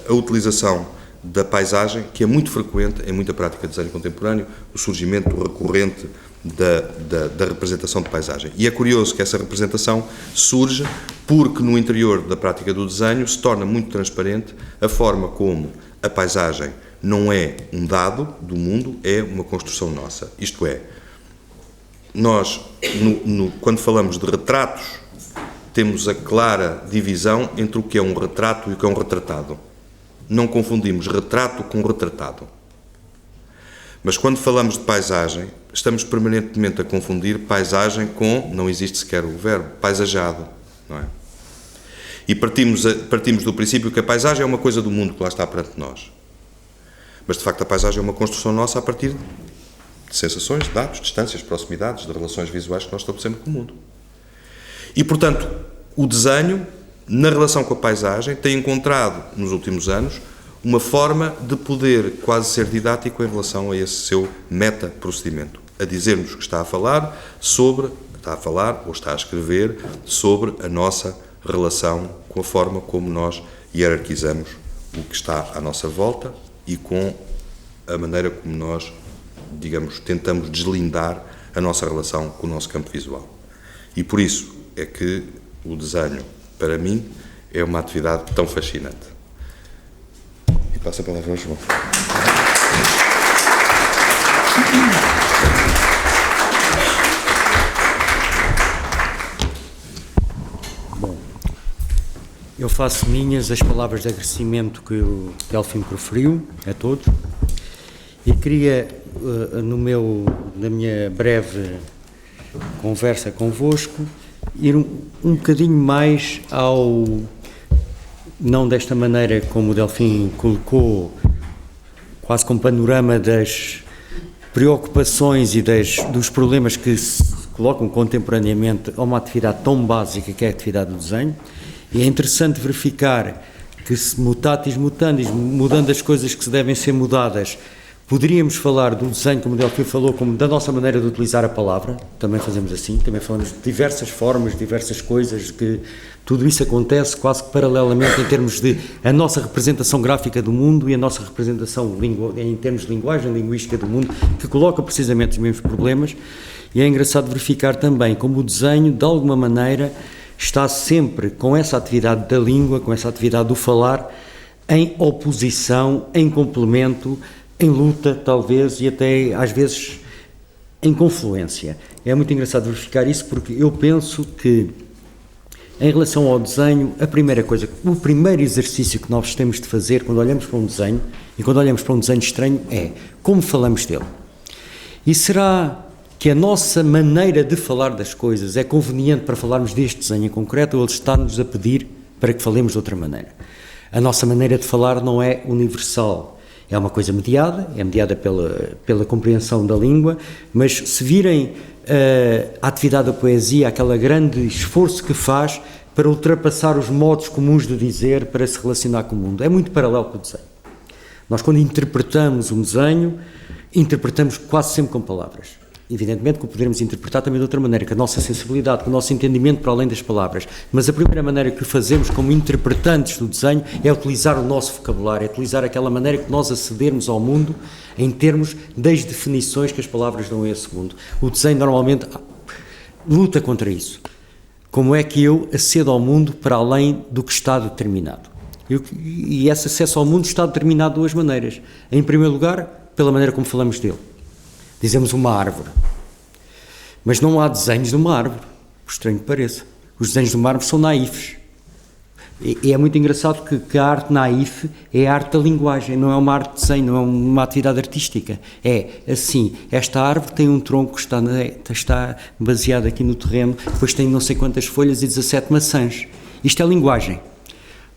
a utilização da paisagem, que é muito frequente em muita prática de desenho contemporâneo, o surgimento recorrente da representação de paisagem. E é curioso que essa representação surge porque no interior da prática do desenho se torna muito transparente a forma como a paisagem não é um dado do mundo, é uma construção nossa. Isto é, nós, quando falamos de retratos, temos a clara divisão entre o que é um retrato e o que é um retratado. Não confundimos retrato com retratado. Mas quando falamos de paisagem, estamos permanentemente a confundir paisagem com, não existe sequer o verbo, paisajado, não é? E partimos do princípio que a paisagem é uma coisa do mundo que lá está perante nós. Mas, de facto, a paisagem é uma construção nossa a partir de sensações, dados, distâncias, proximidades, de relações visuais que nós estabelecemos com o mundo. E, portanto, o desenho, na relação com a paisagem, tem encontrado, nos últimos anos, uma forma de poder quase ser didático em relação a esse seu meta-procedimento, a dizer-nos que está a falar ou está a escrever sobre a nossa relação com a forma como nós hierarquizamos o que está à nossa volta e com a maneira como nós, digamos, tentamos deslindar a nossa relação com o nosso campo visual. E por isso é que o desenho, para mim, é uma atividade tão fascinante. E passo a palavra ao João. Bom, eu faço minhas as palavras de agradecimento que o Delfim proferiu a todos e queria, na minha breve conversa convosco, ir um bocadinho mais não desta maneira como o Delfim colocou, quase com um panorama das preocupações e dos problemas que se colocam contemporaneamente a uma atividade tão básica que é a atividade do desenho. E é interessante verificar que, se mutatis mutandis, mudando as coisas que devem ser mudadas, poderíamos falar do desenho, como o Delfim falou, como da nossa maneira de utilizar a palavra. Também fazemos assim, também falamos de diversas formas, diversas coisas, que tudo isso acontece quase que paralelamente em termos de a nossa representação gráfica do mundo e a nossa representação em termos de linguagem linguística do mundo, que coloca precisamente os mesmos problemas. E é engraçado verificar também como o desenho, de alguma maneira, está sempre com essa atividade da língua, com essa atividade do falar, em oposição, em complemento, em luta, talvez, e até, às vezes, em confluência. É muito engraçado verificar isso, porque eu penso que, em relação ao desenho, o primeiro exercício que nós temos de fazer quando olhamos para um desenho, e quando olhamos para um desenho estranho, é como falamos dele. E será que a nossa maneira de falar das coisas é conveniente para falarmos deste desenho em concreto, ou ele está-nos a pedir para que falemos de outra maneira? A nossa maneira de falar não é universal. É uma coisa mediada, é mediada pela compreensão da língua, mas se virem a atividade da poesia, aquele grande esforço que faz para ultrapassar os modos comuns de dizer, para se relacionar com o mundo, é muito paralelo com o desenho. Nós, quando interpretamos um desenho, interpretamos quase sempre com palavras. Evidentemente que o poderemos interpretar também de outra maneira, com a nossa sensibilidade, com o nosso entendimento para além das palavras, mas a primeira maneira que o fazemos como interpretantes do desenho é utilizar o nosso vocabulário, é utilizar aquela maneira que nós acedermos ao mundo em termos das definições que as palavras dão a esse mundo. O desenho normalmente luta contra isso. Como é que eu acedo ao mundo para além do que está determinado? E esse acesso ao mundo está determinado de duas maneiras. Em primeiro lugar, pela maneira como falamos dele. Dizemos uma árvore, mas não há desenhos de uma árvore, por estranho que pareça. Os desenhos de uma árvore são naifes. E é muito engraçado que a arte naif é a arte da linguagem, não é uma arte de desenho, não é uma atividade artística. É assim, esta árvore tem um tronco que está baseado aqui no terreno, depois tem não sei quantas folhas e 17 maçãs. Isto é linguagem.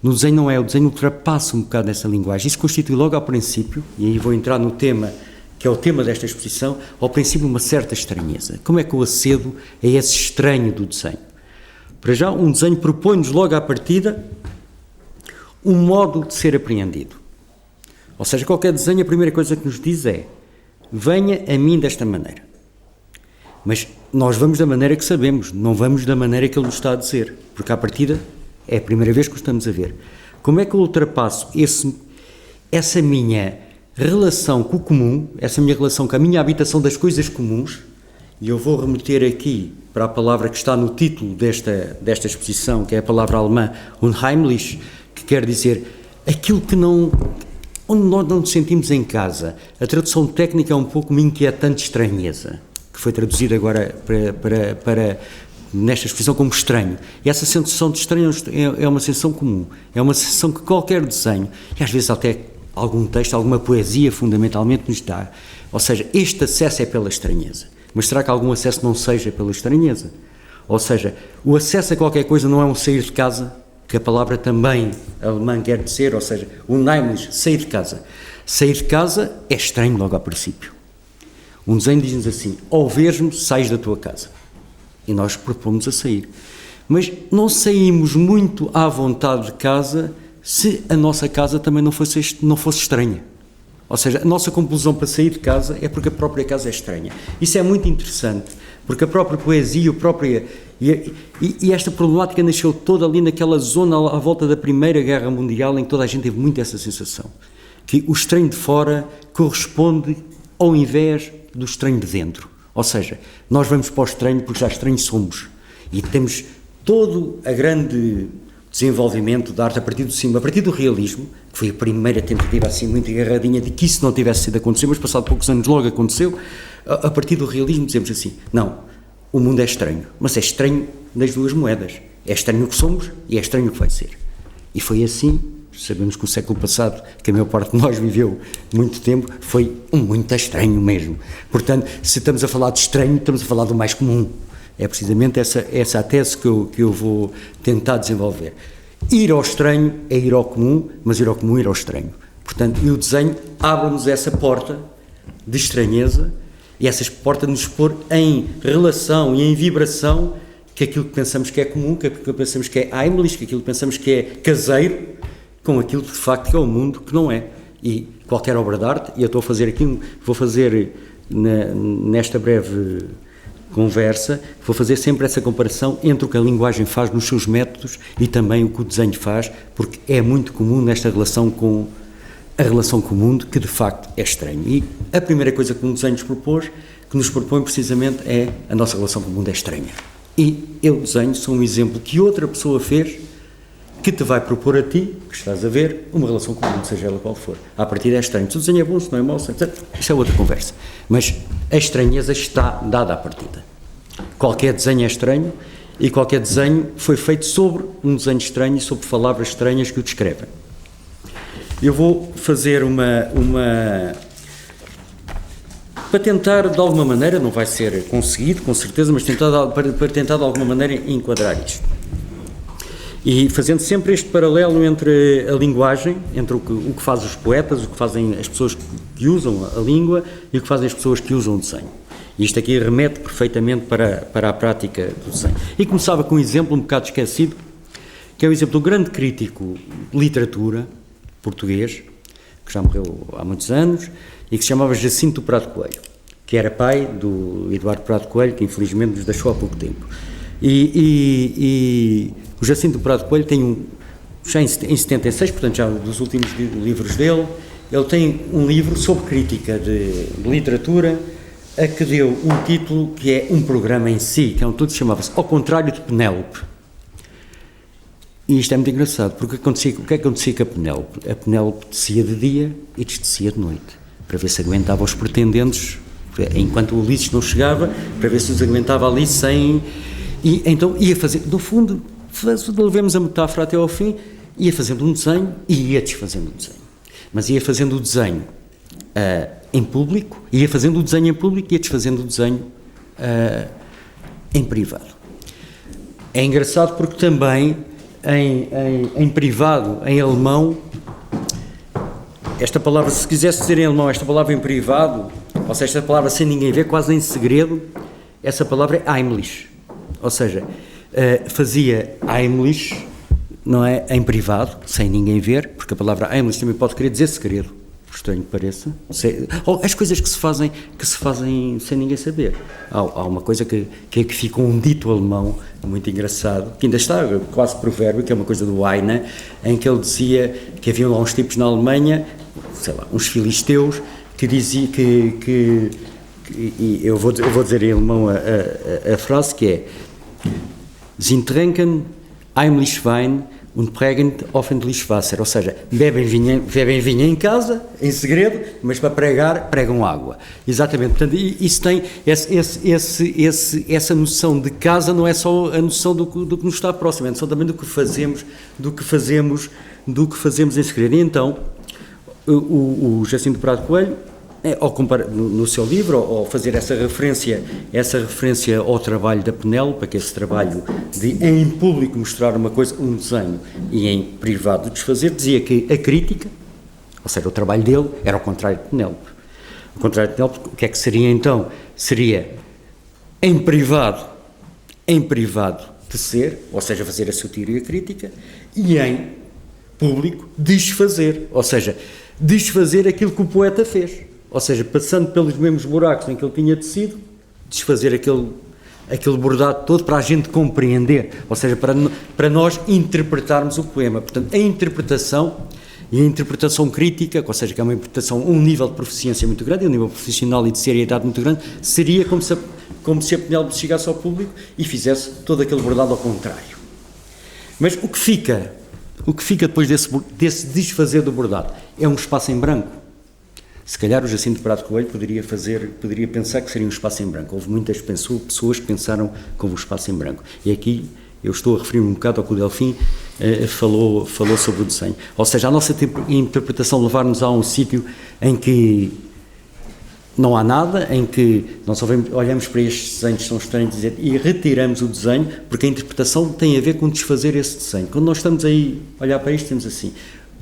No desenho não é, o desenho ultrapassa um bocado essa linguagem. Isso constitui logo ao princípio, e aí vou entrar no tema, que é o tema desta exposição, ao princípio uma certa estranheza. Como é que eu acedo a esse estranho do desenho? Para já, um desenho propõe-nos logo à partida um modo de ser apreendido. Ou seja, qualquer desenho, a primeira coisa que nos diz é: venha a mim desta maneira. Mas nós vamos da maneira que sabemos, não vamos da maneira que ele nos está a dizer, porque à partida é a primeira vez que o estamos a ver. Como é que eu ultrapasso essa minha relação com o comum, essa minha relação com a minha habitação das coisas comuns? E eu vou remeter aqui para a palavra que está no título desta exposição, que é a palavra alemã unheimlich, que quer dizer aquilo que onde nós não nos sentimos em casa. A tradução técnica é um pouco uma inquietante estranheza, que foi traduzida agora para nesta exposição como estranho. E essa sensação de estranho é uma sensação comum, é uma sensação que qualquer desenho, e às vezes até algum texto, alguma poesia fundamentalmente nos dá. Ou seja, este acesso é pela estranheza. Mas será que algum acesso não seja pela estranheza? Ou seja, o acesso a qualquer coisa não é um sair de casa, que a palavra também alemã quer dizer, ou seja, unheimlich, sair de casa. Sair de casa é estranho logo ao princípio. Um desenho diz-nos assim: ao veres-me, sais da tua casa. E nós propomos a sair. Mas não saímos muito à vontade de casa se a nossa casa também não fosse estranha. Ou seja, a nossa compulsão para sair de casa é porque a própria casa é estranha. Isso é muito interessante, porque a própria poesia, e esta problemática nasceu toda ali naquela zona à volta da Primeira Guerra Mundial, em que toda a gente teve muito essa sensação, que o estranho de fora corresponde ao invés do estranho de dentro. Ou seja, nós vamos para o estranho porque já estranhos somos, e temos todo a grande desenvolvimento da arte a partir do cima, a partir do realismo, que foi a primeira tentativa assim muito agarradinha de que isso não tivesse sido acontecer, mas passado poucos anos logo aconteceu. A partir do realismo dizemos assim: não, o mundo é estranho, mas é estranho das duas moedas, é estranho o que somos e é estranho o que vai ser. E foi assim. Sabemos que o século passado, que a maior parte de nós viveu muito tempo, foi muito estranho mesmo. Portanto, se estamos a falar de estranho, estamos a falar do mais comum. É precisamente essa a tese que eu vou tentar desenvolver. Ir ao estranho é ir ao comum, mas ir ao comum é ir ao estranho. Portanto, e o desenho abre-nos essa porta de estranheza, e essa porta de nos pôr em relação e em vibração que aquilo que pensamos que é comum, que aquilo que pensamos que é heimlich, que aquilo que pensamos que é caseiro, com aquilo que de facto é o mundo que não é. E qualquer obra de arte, e eu vou fazer nesta breve conversa, vou fazer sempre essa comparação entre o que a linguagem faz nos seus métodos e também o que o desenho faz, porque é muito comum nesta relação com a relação com o mundo, que de facto é estranho. E a primeira coisa que um desenho nos propõe precisamente é: a nossa relação com o mundo é estranha. E eu desenho, sou um exemplo que outra pessoa fez, que te vai propor a ti, que estás a ver, uma relação com o mundo, seja ela qual for. À partida é estranho. Se o desenho é bom, se não é mau, isso é outra conversa. Mas a estranheza está dada à partida. Qualquer desenho é estranho, e qualquer desenho foi feito sobre um desenho estranho e sobre palavras estranhas que o descrevem. Eu vou fazer para tentar, de alguma maneira, não vai ser conseguido, com certeza, mas para tentar, de alguma maneira, enquadrar isto. E fazendo sempre este paralelo entre a linguagem, entre o que fazem os poetas, o que fazem as pessoas que usam a língua e o que fazem as pessoas que usam o desenho. E isto aqui remete perfeitamente para a prática do desenho. E começava com um exemplo um bocado esquecido, que é o exemplo do grande crítico de literatura português, que já morreu há muitos anos, e que se chamava Jacinto Prado Coelho, que era pai do Eduardo Prado Coelho, que infelizmente nos deixou há pouco tempo. O Jacinto Prado Coelho tem já em 76, portanto já dos últimos livros dele, ele tem um livro sobre crítica de literatura, a que deu um título que é um programa em si, que é um título que chamava-se Ao Contrário de Penélope. E isto é muito engraçado, porque o que acontecia com a Penélope? A Penélope descia de dia e descia de noite, para ver se aguentava os pretendentes, enquanto o Ulisses não chegava, para ver se os aguentava ali sem... E então ia fazer, no fundo, levemos a metáfora até ao fim, ia fazendo um desenho e ia desfazendo o desenho. Mas ia fazendo o desenho em público, ia fazendo o desenho em público e ia desfazendo o desenho em privado. É engraçado porque também em privado, em alemão, esta palavra, se quisesse dizer em alemão, esta palavra em privado, ou seja, esta palavra sem ninguém ver, quase em segredo, essa palavra é heimlich. Ou seja, fazia heimlich, não é, em privado, sem ninguém ver, porque a palavra heimlich também pode querer dizer segredo, por estranho que pareça. Ou as coisas que se fazem sem ninguém saber. Há uma coisa que fica um dito alemão muito engraçado, que ainda está quase provérbio, que é uma coisa do Heine, em que ele dizia que haviam lá uns tipos na Alemanha, sei lá, uns filisteus, que diziam e eu vou dizer em alemão a frase, que é: Sie trinken heimlich Wein und prägen öffentlich Wasser, ou seja, bebem vinho em casa, em segredo, mas para pregar, pregam água. Exatamente, portanto, isso tem essa noção de casa, não é só a noção do que nos está próximo, é a noção também do que fazemos em segredo. E então, o Jacinto Prado Coelho, no seu livro, ao fazer essa referência ao trabalho da Penélope, que é esse trabalho de em público mostrar uma coisa, um desenho, e em privado desfazer, dizia que a crítica, ou seja, o trabalho dele, era ao contrário de Penélope. O contrário de Penélope, o que é que seria então? Seria em privado tecer, ou seja, fazer a sátira e a crítica, e em público desfazer, ou seja, desfazer aquilo que o poeta fez. Ou seja, passando pelos mesmos buracos em que ele tinha tecido, desfazer aquele bordado todo para a gente compreender, ou seja, para nós interpretarmos o poema. Portanto, a interpretação e a interpretação crítica, ou seja, que é uma interpretação, um nível de proficiência muito grande, um nível profissional e de seriedade muito grande, seria como se a Penélope chegasse ao público e fizesse todo aquele bordado ao contrário. Mas o que fica depois desse desfazer do bordado é um espaço em branco. Se calhar o Jacinto Prado Coelho poderia pensar que seria um espaço em branco. Houve muitas pessoas que pensaram como um espaço em branco. E aqui eu estou a referir-me um bocado ao que o Delfim falou sobre o desenho. Ou seja, a nossa interpretação levar-nos a um sítio em que não há nada, em que nós olhamos para estes desenhos que são estranhos e retiramos o desenho, porque a interpretação tem a ver com desfazer esse desenho. Quando nós estamos aí a olhar para isto, temos assim: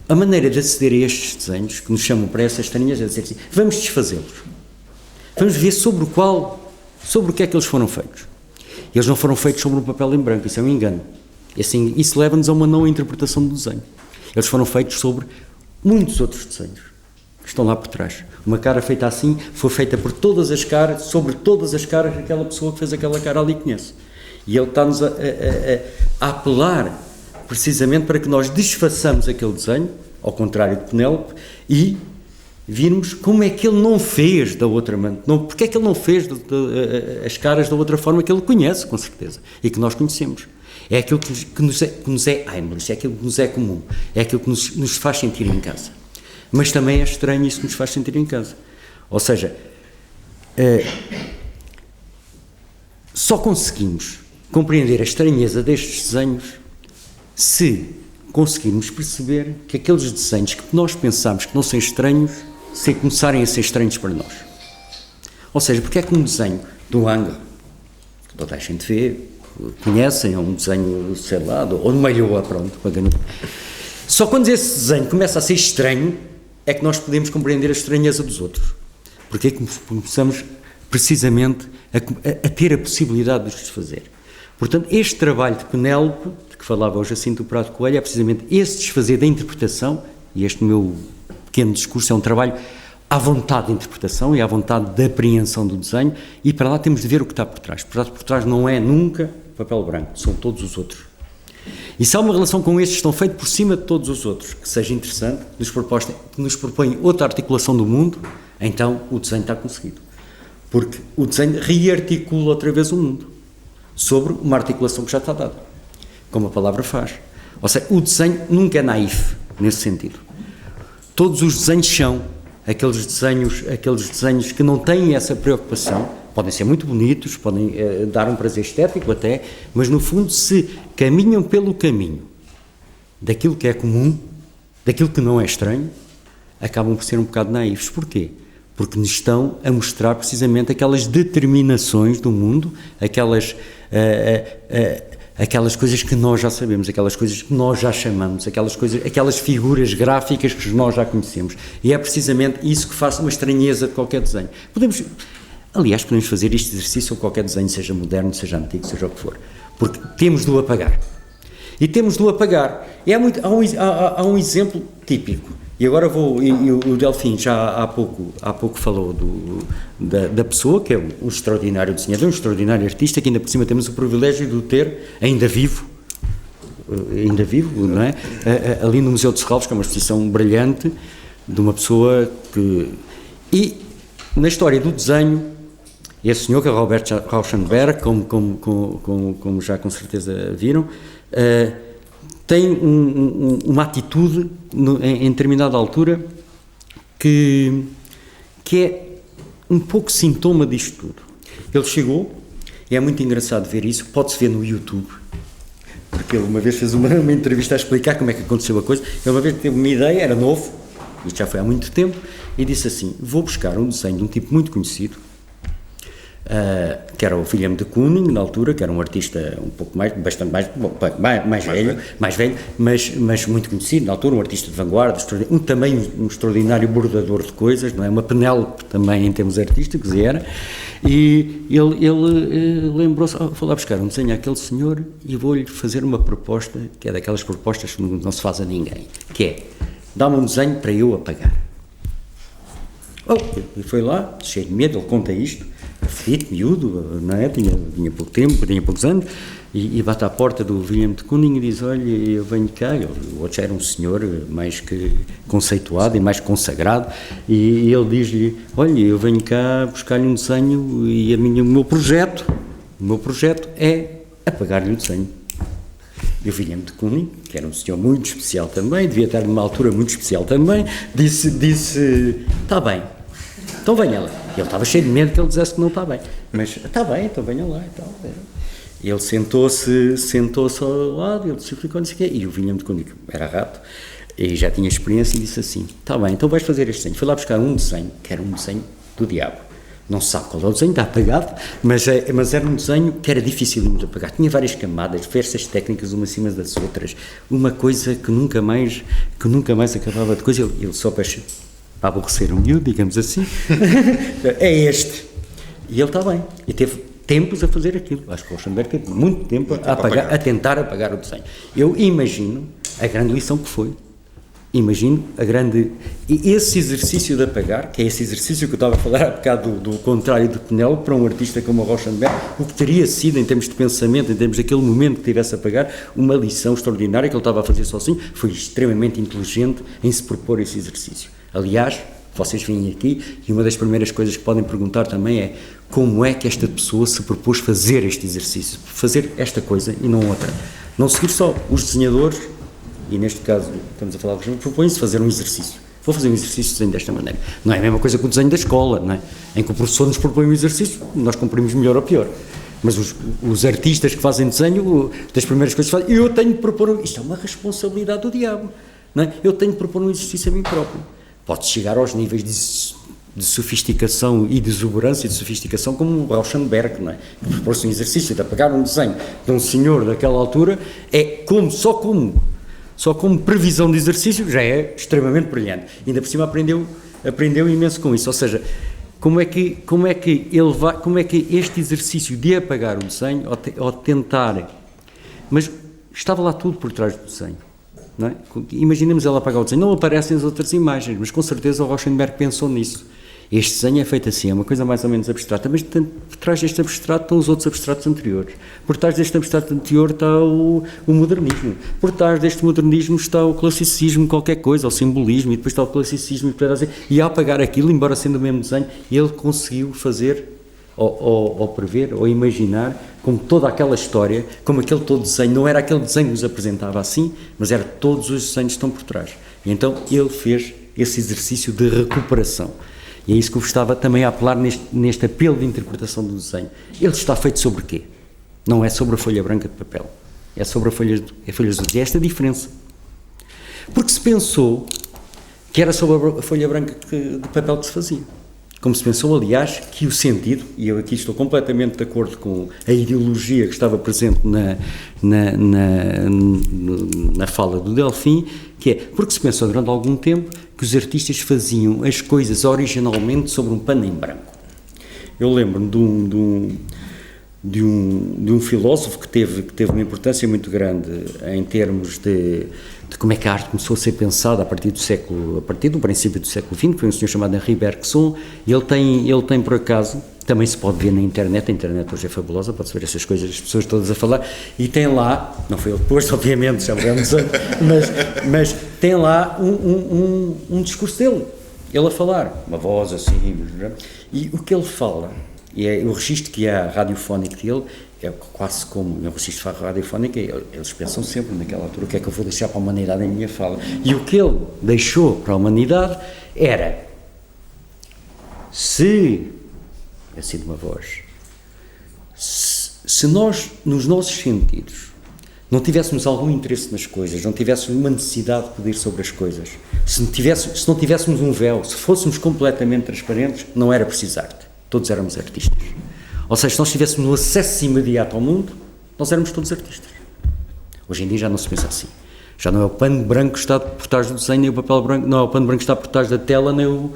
a maneira de aceder a estes desenhos, que nos chamam para essas estranhas, é dizer assim: vamos desfazê-los. Vamos ver sobre o que é que eles foram feitos. Eles não foram feitos sobre um papel em branco, isso é um engano. E assim, isso leva-nos a uma não interpretação do desenho. Eles foram feitos sobre muitos outros desenhos que estão lá por trás. Uma cara feita assim foi feita por todas as caras, sobre todas as caras daquela pessoa que fez aquela cara ali conhece. E ele está-nos a apelar precisamente para que nós desfaçamos aquele desenho, ao contrário de Penélope, e virmos como é que ele não fez da outra maneira, porque é que ele não fez as caras da outra forma que ele conhece, com certeza, e que nós conhecemos. É aquilo que nos é heimlich, é aquilo que nos é comum, é aquilo que nos faz sentir em casa. Mas também é estranho isso que nos faz sentir em casa. Ou seja, só conseguimos compreender a estranheza destes desenhos se conseguirmos perceber que aqueles desenhos que nós pensamos que não são estranhos, se começarem a ser estranhos para nós. Ou seja, porque é que um desenho do Angel, que toda a gente vê, conhecem, é um desenho, sei lá, ou de Malhoa, pronto, só quando esse desenho começa a ser estranho é que nós podemos compreender a estranheza dos outros. Porque é que começamos precisamente a ter a possibilidade de os desfazer. Portanto, este trabalho de Penélope, de que falava o Jacinto Prado Coelho, é precisamente esse desfazer da interpretação, e este meu pequeno discurso é um trabalho à vontade de interpretação e à vontade de apreensão do desenho, e para lá temos de ver o que está por trás. Por trás não é nunca papel branco, são todos os outros. E se há uma relação com estes que estão feitos por cima de todos os outros, que seja interessante, que nos propõe outra articulação do mundo, então o desenho está conseguido. Porque o desenho rearticula outra vez o mundo, sobre uma articulação que já está dada, como a palavra faz. Ou seja, o desenho nunca é naif, nesse sentido. Todos os desenhos são aqueles desenhos que não têm essa preocupação, podem ser muito bonitos, podem dar um prazer estético até, mas no fundo, se caminham pelo caminho daquilo que é comum, daquilo que não é estranho, acabam por ser um bocado naivos. Porquê? Porque nos estão a mostrar precisamente aquelas determinações do mundo, aquelas coisas que nós já sabemos, aquelas coisas que nós já chamamos, aquelas figuras gráficas que nós já conhecemos. E é precisamente isso que faz uma estranheza de qualquer desenho. Podemos fazer este exercício a qualquer desenho, seja moderno, seja antigo, seja o que for, porque temos de o apagar. E temos de o apagar. Há um exemplo típico. E agora o Delfim já há pouco falou da pessoa, que é um extraordinário desenhador, um extraordinário artista, que ainda por cima temos o privilégio de o ter ainda vivo, não é? Ali no Museu de Serralves, que é uma exposição brilhante, de uma pessoa que... E na história do desenho, esse senhor, que é o Robert Rauschenberg, como já com certeza viram, tem uma atitude em determinada altura que é um pouco sintoma disto tudo. Ele chegou, e é muito engraçado ver isso, pode-se ver no YouTube, porque ele uma vez fez uma entrevista a explicar como é que aconteceu a coisa. Ele uma vez teve uma ideia, era novo, isto já foi há muito tempo, e disse assim: vou buscar um desenho de um tipo muito conhecido, que era o Willem de Kooning, na altura, que era um artista um pouco mais velho, mas muito conhecido na altura, um artista de vanguarda, também um extraordinário bordador de coisas, não é? Uma Penélope também em termos artísticos, e ele lembrou-se, vou lá buscar um desenho àquele senhor e vou-lhe fazer uma proposta, que é daquelas propostas que não se faz a ninguém, que é: dá-me um desenho para eu apagar. E foi lá, cheio de medo, ele conta isto, aflito, miúdo, não é? Tinha pouco tempo, tinha poucos anos, e bate à porta do Willem de Kooning e diz: olha, eu venho cá. O outro já era um senhor mais que conceituado e mais consagrado, e ele diz-lhe: olha, eu venho cá buscar-lhe um desenho, e o meu projeto é apagar-lhe o desenho. E o Willem de Kooning, que era um senhor muito especial também, devia estar numa altura muito especial também, disse: está bem, então venha lá. E ele estava cheio de medo que ele dissesse que não está bem, mas está bem, então venha lá e tal. E ele sentou-se ao lado, ele explicou, não sei o quê, e o Willem de Kooning era rato, e já tinha experiência, e disse assim: está bem, então vais fazer este desenho. Foi lá buscar um desenho, que era um desenho do diabo. Não se sabe qual é o desenho, está apagado, mas era um desenho que era difícil de apagar. Tinha várias camadas, diversas técnicas, umas acima das outras. Uma coisa que nunca mais acabava de coisa. Ele só para aborrecer um miúdo, digamos assim, é este. E ele está bem. E teve tempos a fazer aquilo. Acho que o Rauschenberg teve muito tempo a tentar apagar o desenho. Eu imagino a grande lição que foi. E esse exercício de apagar, que é esse exercício que eu estava a falar há bocado do contrário de Penélope, para um artista como o Rauschenberg, o que teria sido, em termos de pensamento, em termos daquele momento que tivesse a apagar, uma lição extraordinária que ele estava a fazer sozinho. Foi extremamente inteligente em se propor esse exercício. Aliás, vocês vêm aqui e uma das primeiras coisas que podem perguntar também é: como é que esta pessoa se propôs fazer este exercício, fazer esta coisa e não outra? Não seguir só os desenhadores. E neste caso, estamos a falar de propõe-se fazer um exercício. Vou fazer um exercício de desenho desta maneira. Não é a mesma coisa que o desenho da escola, não é? Em que o professor nos propõe um exercício, nós cumprimos melhor ou pior. Mas os artistas que fazem desenho, das primeiras coisas que fazem, eu tenho de propor, isto é uma responsabilidade do diabo, não é? Eu tenho de propor um exercício a mim próprio. Pode chegar aos níveis de sofisticação e de exuberância e de sofisticação como o Rauschenberg, não é? Que propôs um exercício de apagar um desenho de um senhor daquela altura, só como previsão de exercício já é extremamente brilhante. Ainda por cima aprendeu imenso com isso. Ou seja, como é que este exercício de apagar o desenho, ou tentar, mas estava lá tudo por trás do desenho, não é? Imaginemos ela apagar o desenho, não aparecem as outras imagens, mas com certeza o Rauschenberg pensou nisso. Este desenho é feito assim, é uma coisa mais ou menos abstrata, mas por trás deste abstrato estão os outros abstratos anteriores. Por trás deste abstrato anterior está o modernismo. Por trás deste modernismo está o classicismo, qualquer coisa, o simbolismo, e depois está o classicismo, e ao apagar aquilo, embora sendo o mesmo desenho, ele conseguiu fazer, ou prever, ou imaginar, como toda aquela história, como aquele todo desenho, não era aquele desenho que nos apresentava assim, mas era todos os desenhos que estão por trás. E então ele fez esse exercício de recuperação. E é isso que eu gostava também a apelar neste apelo de interpretação do desenho. Ele está feito sobre quê? Não é sobre a folha branca de papel. É sobre folhas do dia. Esta é a diferença. pensou que era sobre a folha branca de papel que se fazia. Como se pensou, aliás, que o sentido, e eu aqui estou completamente de acordo com a ideologia que estava presente na fala do Delfim, que é, porque se pensou durante algum tempo que os artistas faziam as coisas originalmente sobre um pano em branco. Eu lembro-me de um filósofo que teve uma importância muito grande em termos de como é que a arte começou a ser pensada a partir do princípio do século XX, que foi um senhor chamado Henri Bergson. Ele tem por acaso, também se pode ver na internet, a internet hoje é fabulosa, pode-se ver essas coisas, as pessoas todas a falar, e tem lá, não foi ele que pôs, obviamente, já vemos, mas tem lá um discurso dele, ele a falar, uma voz assim, e o que ele fala, e é o registro que há radiofónico dele, é quase como no registro radiofónico, eles pensam sempre naquela altura, o que é que eu vou deixar para a humanidade em minha fala, e o que ele deixou para a humanidade era, assim de uma voz, se nós, nos nossos sentidos, não tivéssemos algum interesse nas coisas, não tivéssemos uma necessidade de poder sobre as coisas, se não tivéssemos um véu, se fôssemos completamente transparentes, não era preciso arte. Todos éramos artistas. Ou seja, se nós tivéssemos um acesso imediato ao mundo, nós éramos todos artistas. Hoje em dia já não se pensa assim. Já não é o pano branco que está por trás do desenho, nem o papel branco, não é o pano branco que está por trás da tela, nem o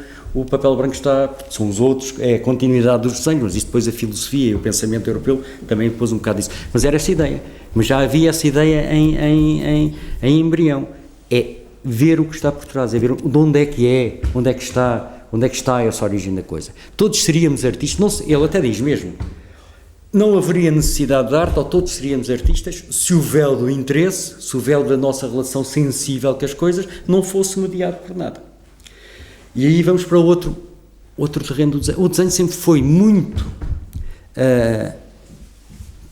papel branco está, são os outros, é a continuidade dos desenhos, mas isso depois a filosofia e o pensamento europeu também pôs um bocado disso. Mas era essa ideia. Mas já havia essa ideia em embrião. É ver o que está por trás, é ver de onde é que está essa origem da coisa. Todos seríamos artistas, não, ele até diz mesmo, não haveria necessidade de arte, ou todos seríamos artistas, se o véu do interesse, se o véu da nossa relação sensível com as coisas, não fosse mediado por nada. E aí vamos para outro terreno do desenho. O desenho sempre foi muito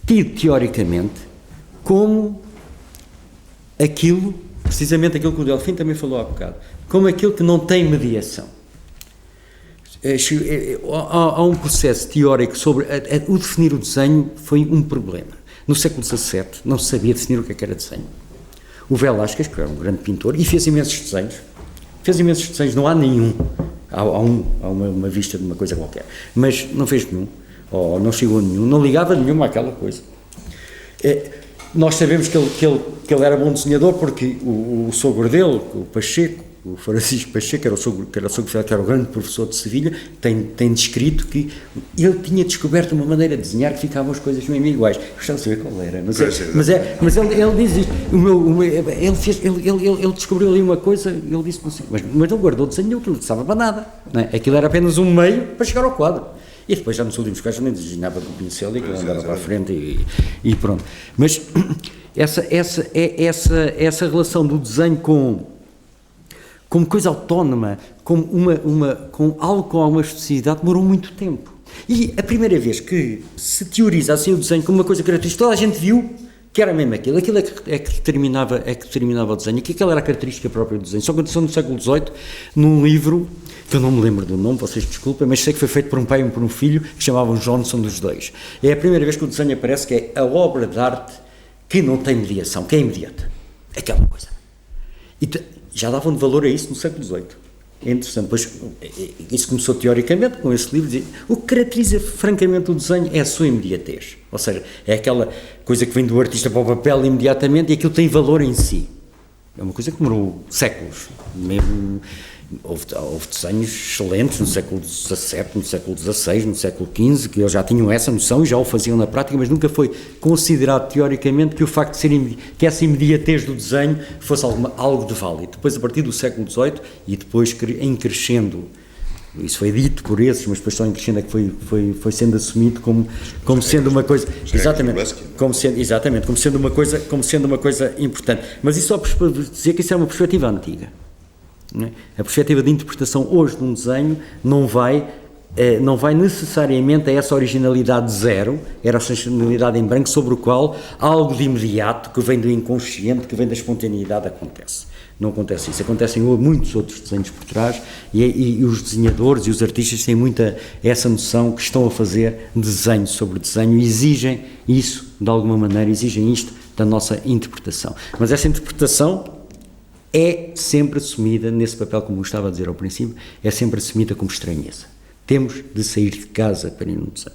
tido, teoricamente, como precisamente aquilo que o Delfim também falou há bocado, como aquilo que não tem mediação. Há um processo teórico sobre o definir o desenho foi um problema. No século XVII não se sabia definir o que era desenho. O Velázquez, que era um grande pintor, e fez imensos desenhos, não há nenhum, há uma vista de uma coisa qualquer, mas não fez nenhum, ou não chegou a nenhum, não ligava nenhuma àquela coisa. Nós sabemos que ele era bom desenhador porque o sogro dele, o Pacheco, o Francisco Pacheco, que era o grande professor de Sevilha, tem descrito que ele tinha descoberto uma maneira de desenhar que ficavam as coisas mesmo iguais. Gostava de saber qual era, mas ele diz isto. Ele descobriu ali uma coisa, ele disse, não sei, mas ele guardou o desenho, aquilo não estava para nada. Não é? Aquilo era apenas um meio para chegar ao quadro. E depois, já nos últimos casos, nem desenhava com o pincel e aquilo andava para a frente e pronto. Mas essa relação do desenho como coisa autónoma, como algo com alguma especificidade, demorou muito tempo. E a primeira vez que se teoriza assim o desenho como uma coisa característica, toda a gente viu que era mesmo aquilo é que determinava o desenho, que aquela era a característica própria do desenho. Só aconteceu no século XVIII, num livro, que eu não me lembro do nome, vocês desculpem, mas sei que foi feito por um pai e por um filho, que chamavam Johnson dos dois. É a primeira vez que o desenho aparece, que é a obra de arte que não tem mediação, que é imediata. Aquela coisa. E já davam de valor a isso no século XVIII. É interessante, pois isso começou teoricamente com esse livro, o que caracteriza francamente o desenho é a sua imediatez, ou seja, é aquela coisa que vem do artista para o papel imediatamente e aquilo tem valor em si. É uma coisa que demorou séculos, mesmo houve desenhos excelentes no século XVII, no século XVI, no século XV, que eles já tinham essa noção e já o faziam na prática, mas nunca foi considerado teoricamente que o facto de que essa imediatez do desenho fosse algo de válido. Depois, a partir do século XVIII, e depois em crescendo, isso foi dito por esses, mas depois só em crescendo é que foi sendo assumido como sendo uma coisa, como sendo uma coisa importante. Mas isso só para dizer que isso é uma perspectiva antiga. A perspectiva de interpretação hoje de um desenho não vai necessariamente a essa originalidade zero, era a originalidade em branco sobre o qual algo de imediato que vem do inconsciente, que vem da espontaneidade acontece. Não acontece isso, acontecem muitos outros desenhos por trás e os desenhadores e os artistas têm muita essa noção que estão a fazer desenho sobre desenho e exigem isso, de alguma maneira, exigem isto da nossa interpretação. Mas essa interpretação é sempre assumida, nesse papel, como eu estava a dizer ao princípio, é sempre assumida como estranheza. Temos de sair de casa para ir no museu.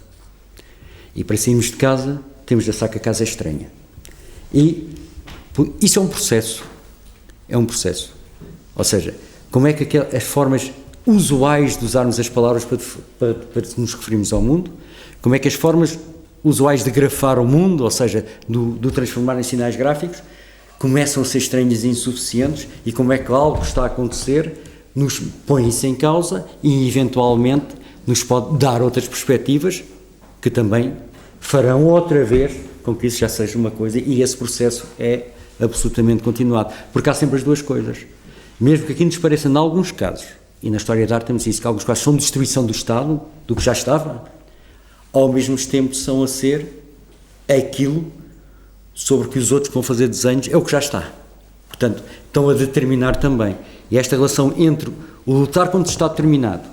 E para sairmos de casa, temos de achar que a casa é estranha. E isso é um processo. É um processo. Ou seja, como é que as formas usuais de usarmos as palavras para nos referirmos ao mundo, como é que as formas usuais de grafar o mundo, ou seja, do transformar em sinais gráficos, começam a ser estranhas e insuficientes, e como é que algo está a acontecer nos põe isso em causa e eventualmente nos pode dar outras perspectivas que também farão outra vez com que isso já seja uma coisa, e esse processo é absolutamente continuado, porque há sempre as duas coisas, mesmo que aqui nos pareça, em alguns casos, e na história da arte temos isso, que alguns casos são destruição do Estado, do que já estava, ao mesmo tempo são a ser aquilo sobre que os outros que vão fazer desenhos é o que já está. Portanto, estão a determinar também. E esta relação entre o lutar contra o Estado determinado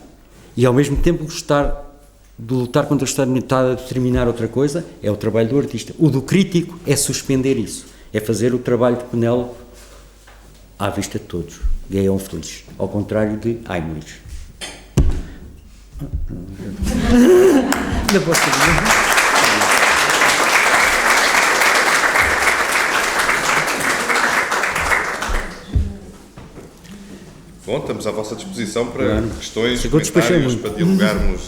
e ao mesmo tempo de lutar contra o Estado está a determinar outra coisa, é o trabalho do artista. O do crítico é suspender isso, é fazer o trabalho de Penélope à vista de todos. Gay ou feliz, ao contrário de Heimlich. Bom, estamos à vossa disposição para questões, Chegou comentários, para dialogarmos.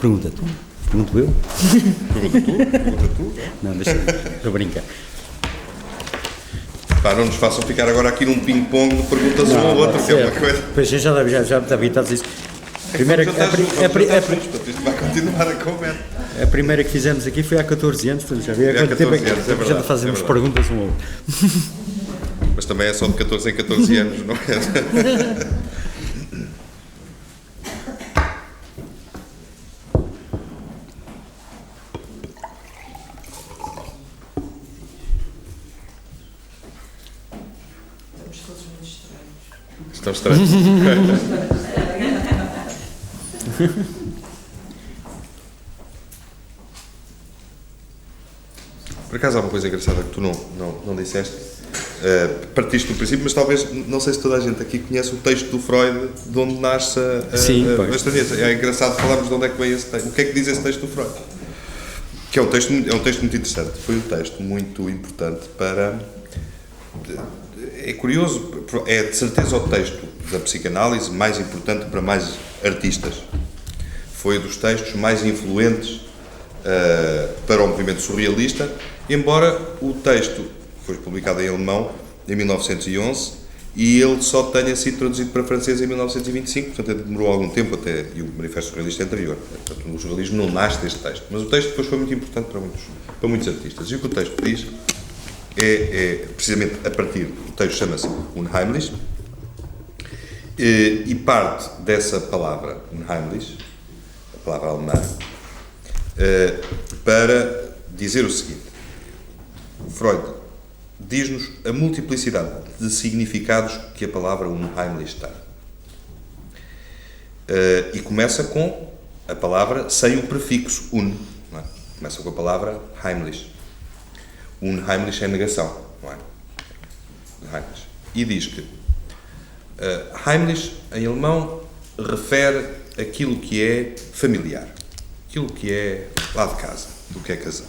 Pergunta tu. Pergunto eu? Pergunta tu. Não, deixa eu brincar. Pá, não nos façam ficar agora aqui num ping-pong de perguntas um ao outro, que é uma coisa. Pois já me está habituado a isso. Vai continuar a conversa. A primeira que fizemos aqui foi há 14 anos, portanto já vi há quanto tempo é que já fazemos perguntas um ao outro. Mas também é só de 14 em 14 anos, não é? Estão estranhos. Por acaso há uma coisa engraçada que tu não disseste, partiste do princípio, mas talvez, não sei se toda a gente aqui conhece o texto do Freud, de onde nasce a estranheza. É engraçado falarmos de onde é que veio esse texto. O que é que diz esse texto do Freud? Que é um texto muito interessante. Foi um texto muito importante para... É curioso, é de certeza o texto da psicanálise mais importante para mais artistas. Foi dos textos mais influentes para o movimento surrealista, embora o texto foi publicado em alemão em 1911 e ele só tenha sido traduzido para francês em 1925, portanto demorou algum tempo até, e o Manifesto Surrealista é anterior. Portanto, o surrealismo não nasce deste texto, mas o texto depois foi muito importante para muitos artistas. E o que o texto diz é precisamente a partir, o texto chama-se Unheimlich, e parte dessa palavra Unheimlich, a palavra alemã, para dizer o seguinte: Freud diz-nos a multiplicidade de significados que a palavra Unheimlich tem. E começa com a palavra sem o prefixo un, não é? Começa com a palavra Heimlich. Unheimlich é negação, não é? Heimlich. E diz que Heimlich, em alemão, refere aquilo que é familiar, aquilo que é lá de casa, do que é casar.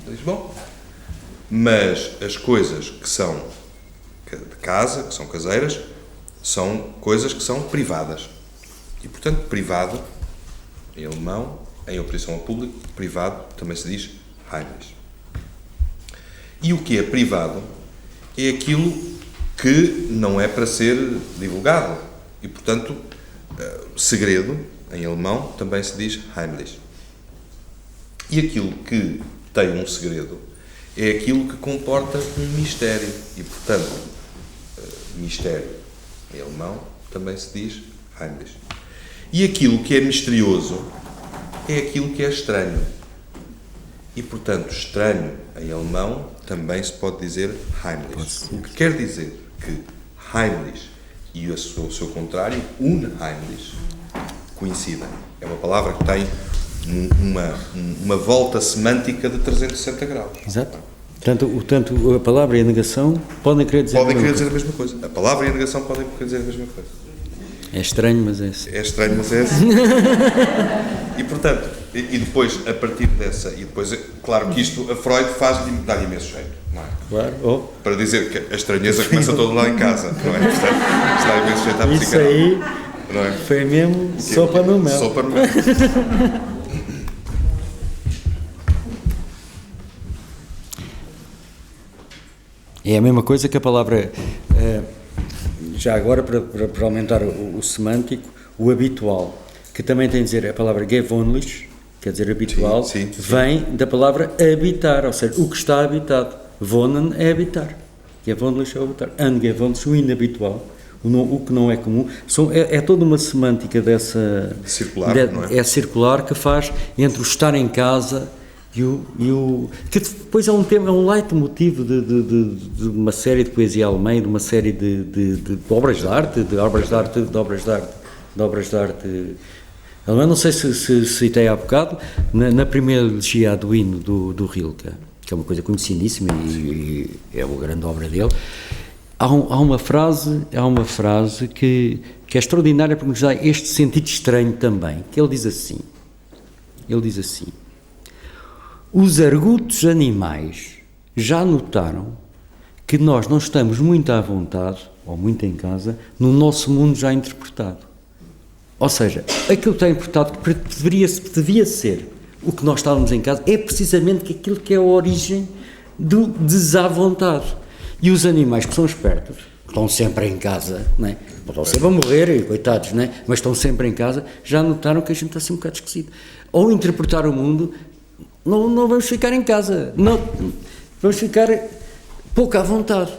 Diz, bom, mas as coisas que são de casa, que são caseiras, são coisas que são privadas. E, portanto, privado, em alemão, em oposição ao público, privado também se diz Heimlich. E o que é privado é aquilo que não é para ser divulgado. E, portanto, segredo, em alemão, também se diz Heimlich. E aquilo que tem um segredo é aquilo que comporta um mistério. E, portanto, mistério, em alemão, também se diz Heimlich. E aquilo que é misterioso é aquilo que é estranho. E, portanto, estranho, em alemão, também se pode dizer Heimlich. O que quer dizer que Heimlich e o seu contrário, unheimlich, coincidem. É uma palavra que tem uma volta semântica de 360 graus. Exato. Tanto a palavra e a negação podem querer dizer a mesma coisa. A palavra e a negação podem querer dizer a mesma coisa. É estranho, mas é assim. É estranho, mas é assim. E portanto, e depois, a partir dessa, e depois, claro que isto, a Freud dá-lhe imenso jeito, não é? Claro. Para dizer que a estranheza começa todo lá em casa, não é? Portanto, isto dá imenso jeito à Isso psicanálise. aí Não é? foi mesmo sopa no mel. Sopa no mel. É a mesma coisa que a palavra, já agora para aumentar o semântico, o habitual, que também tem a dizer a palavra gewöhnlich, quer dizer habitual, sim. vem da palavra habitar, ou seja, o que está habitado. Wohnen é habitar, gewöhnlich é habitar, ungewöhnlich, o inabitual, o que não é comum. É toda uma semântica dessa... Circular, não é? É circular, que faz entre o estar em casa e o que depois é um tema, é um leitmotiv de uma série de poesia alemã, de uma série de obras de arte, de obras de arte alemã. Não sei se citei há bocado, na primeira elegia do hino do Rilke, que é uma coisa conhecidíssima e é uma grande obra dele. Há uma frase que é extraordinária porque nos dá este sentido estranho também, que ele diz assim: os argutos animais já notaram que nós não estamos muito à vontade, ou muito em casa, no nosso mundo já interpretado. Ou seja, aquilo que está interpretado, que devia ser o que nós estávamos em casa, é precisamente aquilo que é a origem do desavontade. E os animais que são espertos, que estão sempre em casa, não é? Estão sempre a morrer, coitados, não é? Mas estão sempre em casa, já notaram que a gente está assim um bocado esquisito. Ou interpretar o mundo, não vamos ficar em casa, não, vamos ficar pouco à vontade.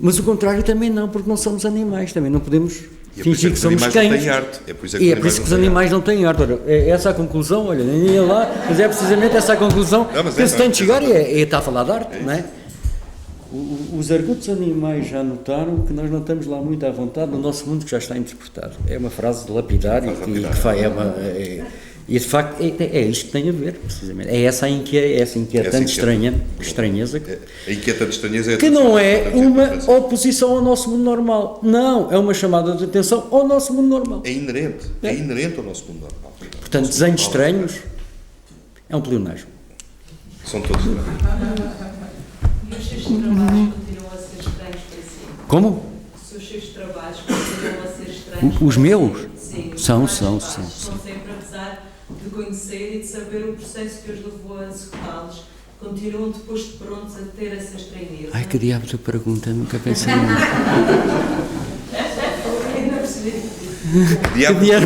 Mas o contrário também não, porque não somos animais, também não podemos fingir que somos cães. É por isso que os animais não têm arte. Ora, é essa a conclusão, olha, nem ia lá, mas é precisamente essa a conclusão que se tem de chegar e está a falar de arte, não é? Os argutos animais já notaram que nós não estamos lá muito à vontade no nosso mundo que já está interpretado. É uma frase lapidar e de facto é isto que tem a ver, precisamente. É essa inquietante estranheza a inquietante estranheza que não é uma oposição ao nosso mundo normal. Não, é uma chamada de atenção ao nosso mundo normal. É inerente ao nosso mundo normal. Portanto, desenhos estranhos é um pleonasmo. São todos estranhos. E os seus trabalhos continuam a ser estranhos para si? Como? Os seus trabalhos continuam a ser estranhos? Os meus? Sim. São. Estão sempre, apesar de conhecer e de saber o processo que os levou a executá-los, continuam depois de prontos a ter essa estranheza? Ai, que diabo de pergunta, nunca pensei nisso. Ainda percebi. Diabo, nunca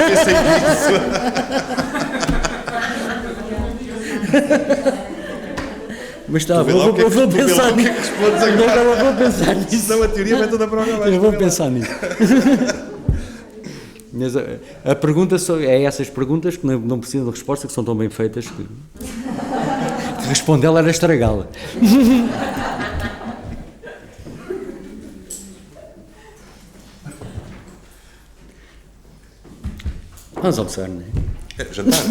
pensei nisso. Mas está, vou pensar nisso. Vou pensar nisso. Senão a teoria vai toda para o Eu vou pensar nisso. Mas a pergunta é essas perguntas que não precisam de resposta, que são tão bem feitas que respondê-la era estragá-la. Vamos almoçar, não é? Jantar.